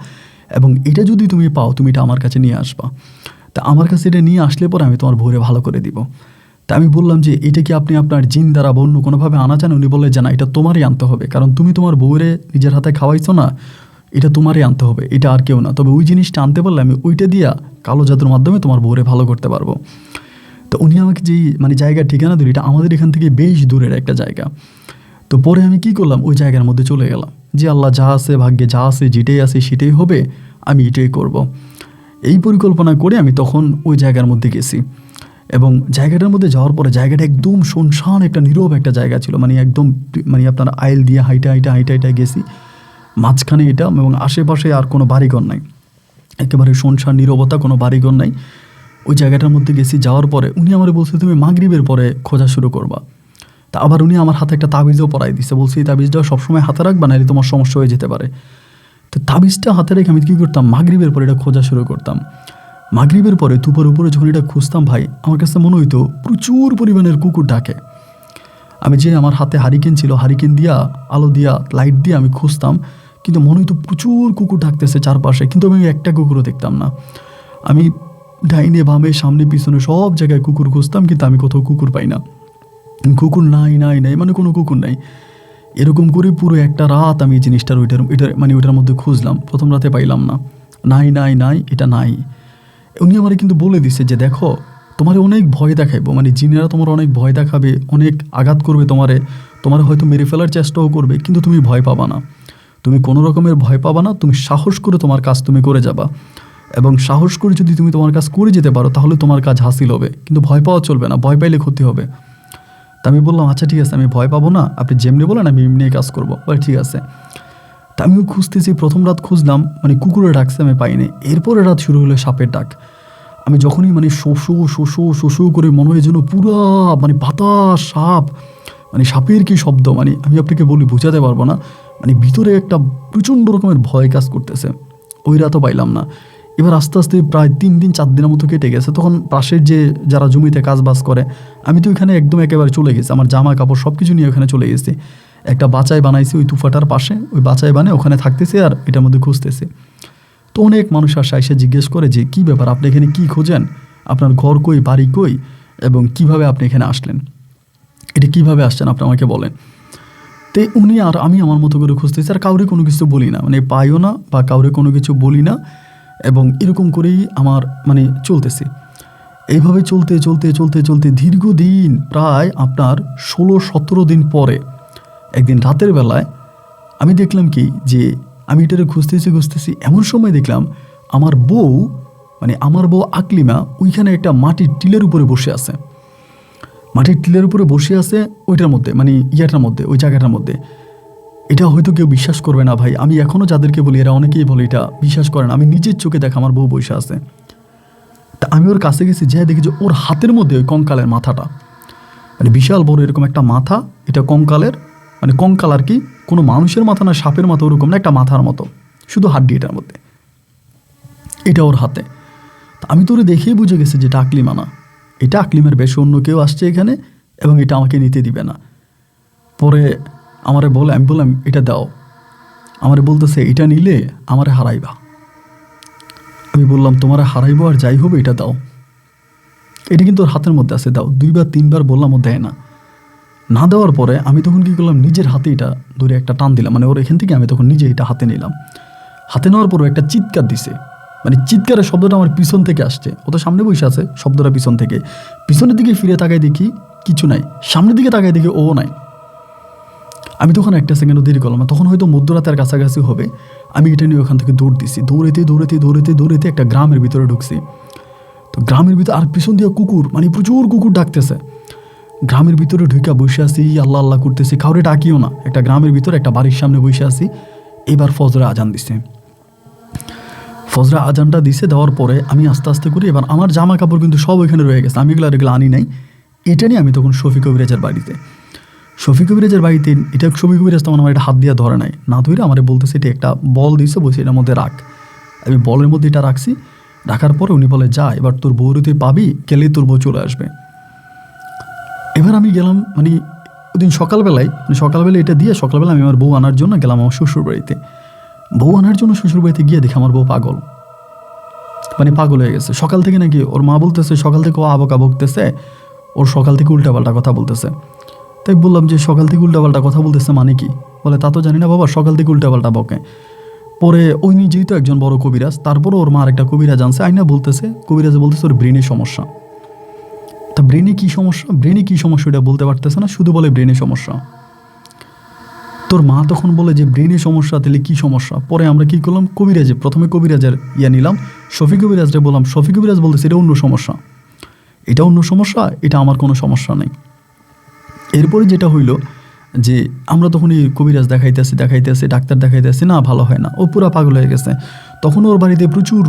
এবং এটা যদি তুমি পাও তুমি এটা আমার কাছে নিয়ে আসবা। তা আমার কাছে এটা নিয়ে আসলে পরে আমি তোমার ভোরে ভালো করে দিব। তা আমি বললাম যে, এটা কি আপনি আপনার জিন দ্বারা বা অন্য কোনোভাবে আনা চান? উনি বললেন যে, না, এটা তোমারই আনতে হবে, কারণ তুমি তোমার বউরে নিজের হাতে খাওয়াইছো না, এটা তোমারই আনতে হবে, এটা আর কেউ না। তবে ওই জিনিসটা আনতে পারলে আমি ওইটা দিয়া কালো জাদুর মাধ্যমে তোমার বউরে ভালো করতে পারবো। তো উনি আমাকে যেই মানে জায়গার ঠিকানা দিল, এটা আমাদের এখান থেকে বেশ দূরের একটা জায়গা। তো পরে আমি কি করলাম, ওই জায়গার মধ্যে চলে গেলাম যে আল্লাহ যা আছে ভাগ্যে, যা আছে যেটাই আছে সেটাই হবে, আমি এটাই করব। এই পরিকল্পনা করে আমি তখন ওই জায়গার মধ্যে গেছি। এবং জায়গাটার মধ্যে যাওয়ার পরে জায়গাটা একদম শুনশান একটা নীরব একটা জায়গা ছিল, মানে একদম মানে আপনার আইল দিয়ে হাইটা গেছি মাঝখানে এটা, এবং আশেপাশে আর কোনো বাড়িঘর নাই, একেবারে শুনশান নীরবতা, কোনো বাড়িঘর নাই। ওই জায়গাটার মধ্যে গেছি, যাওয়ার পরে উনি আমার বলছে তুমি মাগরিবের পরে খোঁজা শুরু করবা। তা আবার উনি আমার হাতে একটা তাবিজও পরাই দিছে, বলছে এই তাবিজটাও সবসময় হাতে রাখবা, নাহলে তোমার সমস্যা হয়ে যেতে পারে। তো তাবিজটা হাতে রেখে আমি কী করতাম, মাগরিবের পরে এটা খোঁজা শুরু করতাম। মাগরিবের পরে দুপুর উপরে যখন এটা খুঁজতাম ভাই, আমার কাছে মনে হইতো প্রচুর পরিমাণের কুকুর ডাকে। আমি যে আমার হাতে হারিকেন ছিল, হারিকেন দিয়া আলো দিয়া লাইট দিয়ে আমি খুঁজতাম, কিন্তু মনে হইতো প্রচুর কুকুর ডাকতেছে চারপাশে, কিন্তু আমি একটা কুকুরও দেখতাম না। আমি ডাইনে বামে সামনে পিছনে সব জায়গায় কুকুর খুঁজতাম, কিন্তু আমি কোথাও কুকুর পাই না। কুকুর নাই নাই নাই মানে কোনো কুকুর নাই। এরকম করে পুরো একটা রাত আমি এই জিনিসটার ওইটার মধ্যে খুঁজলাম। প্রথম রাতে পাইলাম না, নাই নাই নাই, এটা নাই। উনি আমার কিন্তু বলে দিছে যে দেখো তোমার অনেক ভয় দেখাইবো, মানে জিনেরা তোমার অনেক ভয় দেখাবে, অনেক আঘাত করবে তোমার হয়তো মেরে ফেলার চেষ্টাও করবে, কিন্তু তুমি ভয় পাবা না, তুমি কোনো রকমের ভয় পাবা না, তুমি সাহস করে তোমার কাজ তুমি করে যাবা। এবং সাহস করে যদি তুমি তোমার কাজ করে যেতে পারো তাহলে তোমার কাজ হাসিল হবে, কিন্তু ভয় পাওয়া চলবে না, ভয় পাইলে ক্ষতি হবে। তা আমি বললাম আচ্ছা ঠিক আছে, আমি ভয় পাবো না, আপনি যেমনি বলেন আমি এমনি কাজ করবো। বলে ঠিক আছে। তা আমিও খুঁজতেছি, প্রথম রাত খুঁজলাম, মানে কুকুরের ডাকছে আমি পাইনি। এরপরে রাত শুরু হলো সাপের ডাক। আমি যখনই মানে শোষো করে মনে হয় যেন পুরা মানে বাতাস সাপ, মানে সাপের কি শব্দ, মানে আমি আপনাকে বলি বোঝাতে পারবো না, মানে ভিতরে একটা প্রচণ্ড রকমের ভয় কাজ করতেছে। ওই রাতও পাইলাম না। এবার আস্তে আস্তে প্রায় 3 দিন 4 দিনের মতো কেটে গেছে। তখন পাশের যে যারা জমিতে কাজ বাজ করে, আমি তো ওইখানে একদম একেবারে চলে গেছি, আমার জামা কাপড় সব কিছু নিয়ে ওখানে চলে গেছি। একটা বাচাই বানাইছি ওই তুফাটার পাশে, ওই বাচাই বানিয়ে ওখানে থাকতেছি আর এটার মধ্যে খুঁজতেছি। তো অনেক মানুষ এসে জিজ্ঞেস করে যে কী ব্যাপার, আপনি এখানে কী খোঁজেন, আপনার ঘর কই, বাড়ি কই, এবং কিভাবে আপনি এখানে আসলেন, এটা কিভাবে আসছেন আপনি আমাকে বলেন। তো উনি আর আমি আমার মতো করে খুঁজতেছি, আর কাউরে কোনো কিছু বলি না, মানে পাইও না বা কাউরে কোনো কিছু বলি না, এবং এরকম করেই আমার মানে চলতেছি। এইভাবে চলতে দীর্ঘদিন, প্রায় আপনার 16-17 দিন পরে একদিন রাতের বেলায় আমি দেখলাম কি যে আমি এটারে খুঁজতেছি, এমন সময় দেখলাম আমার বউ আকলিমা ওইখানে একটা মাটির টিলের উপরে বসে আছে। মাটির টিলের উপরে বসে আছে ওইটার মধ্যে, মানে ইয়াটার মধ্যে, ওই জায়গাটার মধ্যে। এটা হয়তো কেউ বিশ্বাস করবে না ভাই, আমি এখনও যাদেরকে বলি এরা অনেকেই বলে এটা বিশ্বাস করে না। আমি নিজের চোখে দেখা আমার বউ বসে আছে। তা আমি ওর কাছে গেছি, যে দেখি যে ওর হাতের মধ্যে ওই কঙ্কালের মাথাটা, মানে বিশাল বড় এরকম একটা মাথা, এটা কঙ্কালের, মানে কঙ্কাল আর কি, কোনো মানুষের মাথা না সাপের মাথা, ওরকম না, একটা মাথার মতো, শুধু হাড্ডি এটার মধ্যে, এটা ওর হাতে। তা আমি তোরে দেখেই বুঝে গেছি যে এটা আকলিমা না, এটা আকলিমের বেশি অন্য কেউ আসছে এখানে, এবং এটা আমাকে নিতে দিবে না। পরে আমারে বলে, আমি বললাম এটা দাও। আমারে বলতেছে এটা নিলে আমারে হারাইবা। আমি বললাম তোমারে হারাইবো আর যাই হবে, এটা দাও, এটা কিন্তু ওর হাতের মধ্যে আছে, দাও। 2-3 বার বললাম, ও দেয় না। না দেওয়ার পরে আমি তখন কী করলাম, নিজের হাতে এটা ধরে একটা টান দিলাম, মানে ওর এখান থেকে আমি তখন নিজে এটা হাতে নিলাম। হাতে নেওয়ার পরও একটা চিৎকার দিছে, মানে চিৎকারের শব্দটা আমার পিছন থেকে আসছে, ও তো সামনে বসে আছে, শব্দটা পিছন থেকে। পিছনের দিকে ফিরে তাকাই দেখি কিছু নাই, সামনের দিকে তাকাই দেখি ও নাই। আমি তখন একটা সেকেন্ডও দেরি করলাম না, তখন হয়তো মধ্যরাতের কাছাকাছি হবে। আমি এটা নিয়ে ওখান থেকে দৌড় দিছি, দৌড়াতে একটা গ্রামের ভিতরে ঢুকছি। তো গ্রামের ভিতরে আর পিছন দিয়ে কুকুর, মানে প্রচুর কুকুর ডাকতেছে। গ্রামের ভিতরে ঢুকা বসে আছি, আল্লাহ আল্লাহ করতেছি, কাউরে ডাকিও না। একটা গ্রামের ভিতরে একটা বাড়ির সামনে বসে আছি। এবার ফজরে আজান দিছে, ফজরে আজানটা দিছে। দেওয়ার পরে আমি আস্তে আস্তে করি, এবার আমার জামা কাপড় কিন্তু সব ওইখানে রয়ে গেছে, আমি এগুলো আনি নাই। এটা নিয়ে আমি তখন শফিক কবিরাজের বাড়িতে, শফিক কবিরাজের বাড়িতে এটা শফিক কবিরাজ তখন আমার এটা হাত দিয়ে ধরে নাই, না ধরে আমার বলতেছে এটা একটা বল দিছে, বলছে এটার মধ্যে রাখ। আমি বলের মধ্যে এটা রাখছি, রাখার পরে উনি বলে যা, এবার তোর বউরে তুই পাবি, গেলেই তোর বউ চলে আসবে। এবার আমি গেলাম, মানে ওদিন সকালবেলায় এটা দিয়ে সকালবেলা আমি আমার বউ আনার জন্য গেলাম আমার শ্বশুরবাড়িতে। বউ আনার জন্য শ্বশুরবাড়িতে গিয়ে দেখি আমার বউ পাগল, মানে পাগল হয়ে গেছে। সকাল থেকে নাকি ওর মা বলতেছে সকাল থেকে ও আবকা বকতেছে, ওর সকাল থেকে উল্টাপাল্টা কথা বলতেছে। তাই বললাম যে সকাল থেকে উল্টাপাল্টা কথা বলতেছে মানে কি? বলে তা তো জানি না বাবা, সকাল থেকে উল্টাপাল্টা বকে। পরে ওই নিজেই তো একজন বড় কবিরাজ, তারপরে ওর মা একটা কবিরাজ আনছে, আইনা বলতেছে, কবিরাজে বলতেছে ওর ব্রেনে সমস্যা। তা ব্রেনে কী সমস্যা এটা বলতে পারতেছে না, শুধু বলে ব্রেনে সমস্যা। তোর মা তখন বলে যে ব্রেনে সমস্যা, তাহলে কী সমস্যা? পরে আমরা কী করলাম, প্রথমে কবিরাজের নিলাম, শফি কবিরাজরে বললাম, শফি কবিরাজ বলতেছে এটা অন্য সমস্যা, এটা আমার কোনো সমস্যা নেই। এরপরে যেটা হইল যে আমরা তখন এই কবিরাজ দেখাইতেছি, ডাক্তার দেখাইতেছি, না ভালো হয় না, ও পুরা পাগল হয়ে গেছে। তখন ওর বাড়িতে প্রচুর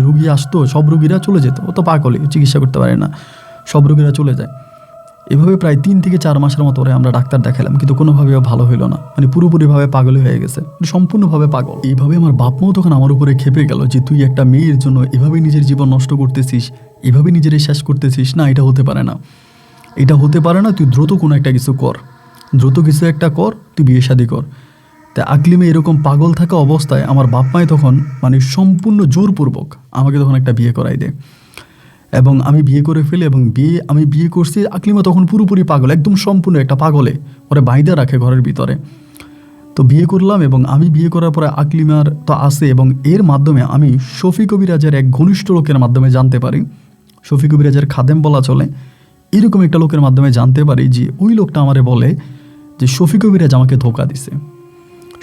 রুগী আসতো, সব রুগীরা চলে যেত, ও তো পাগলই, চিকিৎসা করতে পারে না, সব রুগীরা চলে যায়। এভাবে প্রায় 3 থেকে 4 মাসের মতো ওরে আমরা ডাক্তার দেখালাম, কিন্তু কোনোভাবেও ভালো হইলো না, পুরোপুরিভাবে পাগল হয়ে গেছে, সম্পূর্ণভাবে পাগল। এইভাবে আমার বাপ মাও তখন আমার উপরে খেপে গেল যে তুই একটা মেয়ের জন্য এভাবে নিজের জীবন নষ্ট করতেছিস, এভাবে নিজের শেষ করতেছিস, না এটা হতে পারে না, তুই দ্রুত কোনো একটা কিছু কর, তুই বিয়ে শাদী কর। তা আকলিমে এরকম পাগল থাকা অবস্থায় আমার বাপ মায় তখন সম্পূর্ণ জোরপূর্বক আমাকে তখন একটা বিয়ে করাই দেয়, এবং আমি বিয়ে করে ফেলি, এবং আমি বিয়ে করছি। আকলিমা তখন পুরোপুরি পাগল, একদম সম্পূর্ণ একটা পাগলে, ওরা বাইদা রাখে ঘরের ভিতরে। তো বিয়ে করলাম, এবং আমি বিয়ে করার পরে আকলিমার তো আসে, এবং এর মাধ্যমে আমি শফি কবিরাজের এক ঘনিষ্ঠ লোকের মাধ্যমে জানতে পারি, শফি কবিরাজের খাদেম বলা চলে, এরকম একটা লোকের মাধ্যমে জানতে পারি যে ওই লোকটা আমারে বলে যে শফি কবিরাজ আমাকে ধোকা দিছে।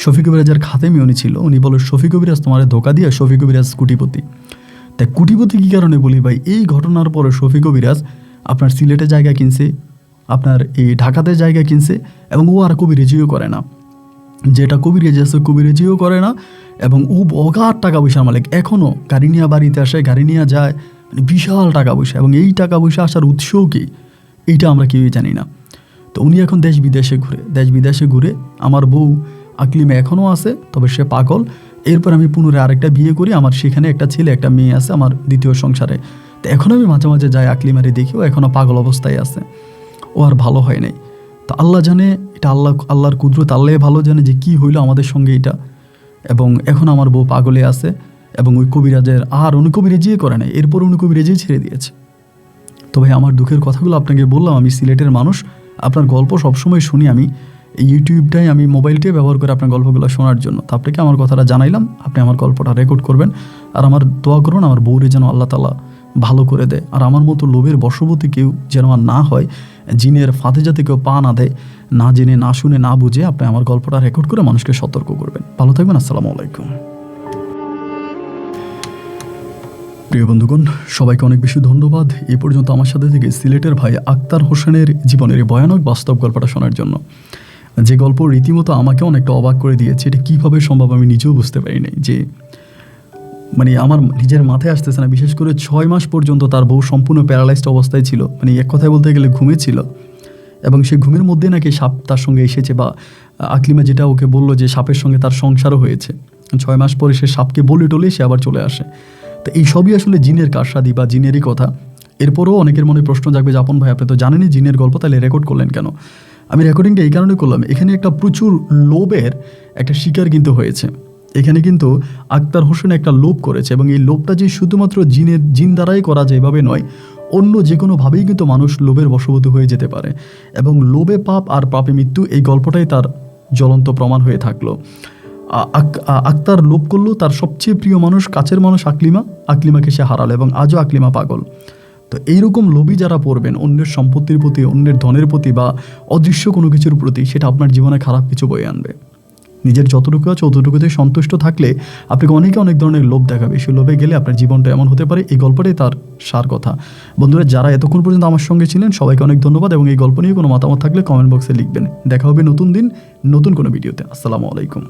শফি কবিরাজের খাদেমই উনি ছিল, উনি বলে শফি কবিরাজ তোমারে ধোকা দিয়ে, শফি কবিরাজ কোটিপতি। তাই কোটিপতি কী কারণে বলি ভাই, এই ঘটনার পরে শফি কবিরাজ আপনার সিলেটে জায়গা কিনছে, আপনার এই ঢাকাতে জায়গা কিনছে, এবং ও আর কবিরাজিও করে না, যেটা কবিরাজি আছে কবিরাজিও করে না, এবং ও অগাধ টাকা পয়সার মালিক, এখনও গাড়ি নিয়ে বাড়িতে আসে, গাড়ি নিয়ে যায়, বিশাল টাকা পয়সা। এবং এই টাকা পয়সা আসার উৎসও কি, এইটা আমরা কেউই জানি না। তো উনি এখন দেশ বিদেশে ঘুরে, আমার বউ আকলিমে এখনও আছে, তবে সে পাগল। এরপর আমি পুনরায় আরেকটা বিয়ে করি, আমার সেখানে একটা ছেলে একটা মেয়ে আছে আমার দ্বিতীয় সংসারে। তো এখন আমি মাঝে মাঝে যাই আকলিমারে দেখি, ও এখনও পাগল অবস্থায় আছে, ও আর ভালো হয় নাই। তো আল্লাহ জানে, এটা আল্লাহর কুদরত, আল্লাহ ভালো জানে যে কী হইলো আমাদের সঙ্গে এটা। এবং এখন আমার বউ পাগলে আছে, এবং ওই কবিরাজের উনি কবিরাজিয়ে করে নাই, এরপর উনি কবিরাজিয়ে ছেড়ে দিয়েছে। তো ভাই আমার দুঃখের কথাগুলো আপনাকে বললাম, আমি সিলেটের মানুষ, আপনার গল্প সবসময় শুনি, আমি এই ইউটিউবটাই আমি মোবাইলটাই ব্যবহার করে আপনার গল্পগুলো শোনার জন্য। তো আপনাকে আমার কথাটা জানাইলাম, আপনি আমার গল্পটা রেকর্ড করবেন, আর আমার দোয়া করুন আমার বউরে যেন আল্লাহ তাআলা ভালো করে দেয়, আর আমার মতো লোভের বশবর্তী কেউ যেন আর না হয়, জিনের ফাঁদে যাতে কেউ পা না দেয়, না জেনে না শুনে না বুঝে। আপনি আমার গল্পটা রেকর্ড করে মানুষকে সতর্ক করবেন। ভালো থাকবেন, আসসালামু আলাইকুম। প্রিয় বন্ধুগণ, সবাইকে অনেক বেশি ধন্যবাদ এই পর্যন্ত আমার সাথে থেকে সিলেটের ভাই আক্তার হোসেনের জীবনের এই ভয়ানক বাস্তব গল্পটা শোনার জন্য। যে গল্প রীতিমতো আমাকে অনেকটা অবাক করে দিয়েছে, এটা কীভাবে সম্ভব আমি নিজেও বুঝতে পারি নাই, যে আমার নিজের মাথায় আসতেছে না। বিশেষ করে 6 মাস পর্যন্ত তার বউ সম্পূর্ণ প্যারালাইজড অবস্থায় ছিল, এক কথায় বলতে গেলে ঘুমেছিল, এবং সে ঘুমের মধ্যে নাকি সাপ তার সঙ্গে এসেছে, বা আকলিমা যেটা ওকে বললো যে সাপের সঙ্গে তার সংসারও হয়েছে। 6 মাস পরে সে সাপকে বলে টলে সে আবার চলে আসে। তো এই সবই আসলে জিনের কারসাদি বা জিনেরই কথা। এরপরও অনেকের মনে প্রশ্ন জাগবে যে আপন ভাই আপনি তো জানেনই জিনের গল্প, তাহলে রেকর্ড করলেন কেন? আমি রেকর্ডিংটা এই কারণে করলাম, এখানে একটা প্রচুর লোভের একটা শিকার কিন্তু হয়েছে। এখানে কিন্তু আক্তার হোসেন একটা লোভ করেছে, এবং এই লোভটা যে শুধুমাত্র জিন দ্বারাই করা যায় এভাবে নয়, অন্য যে কোনোভাবেই কিন্তু মানুষ লোভের বশবর্তী হয়ে যেতে পারে, এবং লোভে পাপ আর পাপে মৃত্যু, এই গল্পটাই তার জ্বলন্ত প্রমাণ হয়ে থাকলো। আক্তার লোভ করলো, তার সবচেয়ে প্রিয় মানুষ, কাছের মানুষ আকলিমাকে সে হারালো, এবং আজও আকলিমা পাগল। তো এইরকম লোভী যারা পড়বেন অন্যের সম্পত্তির প্রতি, অন্যের ধনের প্রতি, বা অদৃশ্য কোনো কিছুর প্রতি, সেটা আপনার জীবনে খারাপ কিছু বয়ে আনবে। নিজের যতটুকু আছে অতটুকুতে সন্তুষ্ট থাকলে আপনাকে অনেক ধরনের লোভ দেখাবে, সেই লোভে গেলে আপনার জীবনটা এমন হতে পারে। এই গল্পটাই তার সার কথা। বন্ধুরা, যারা এতক্ষণ পর্যন্ত আমার সঙ্গে ছিলেন সবাইকে অনেক ধন্যবাদ, এবং এই গল্প নিয়ে কোনো মতামত থাকলে কমেন্ট বক্সে লিখবেন। দেখা হবে নতুন দিন নতুন কোনো ভিডিওতে। আসসালামু আলাইকুম।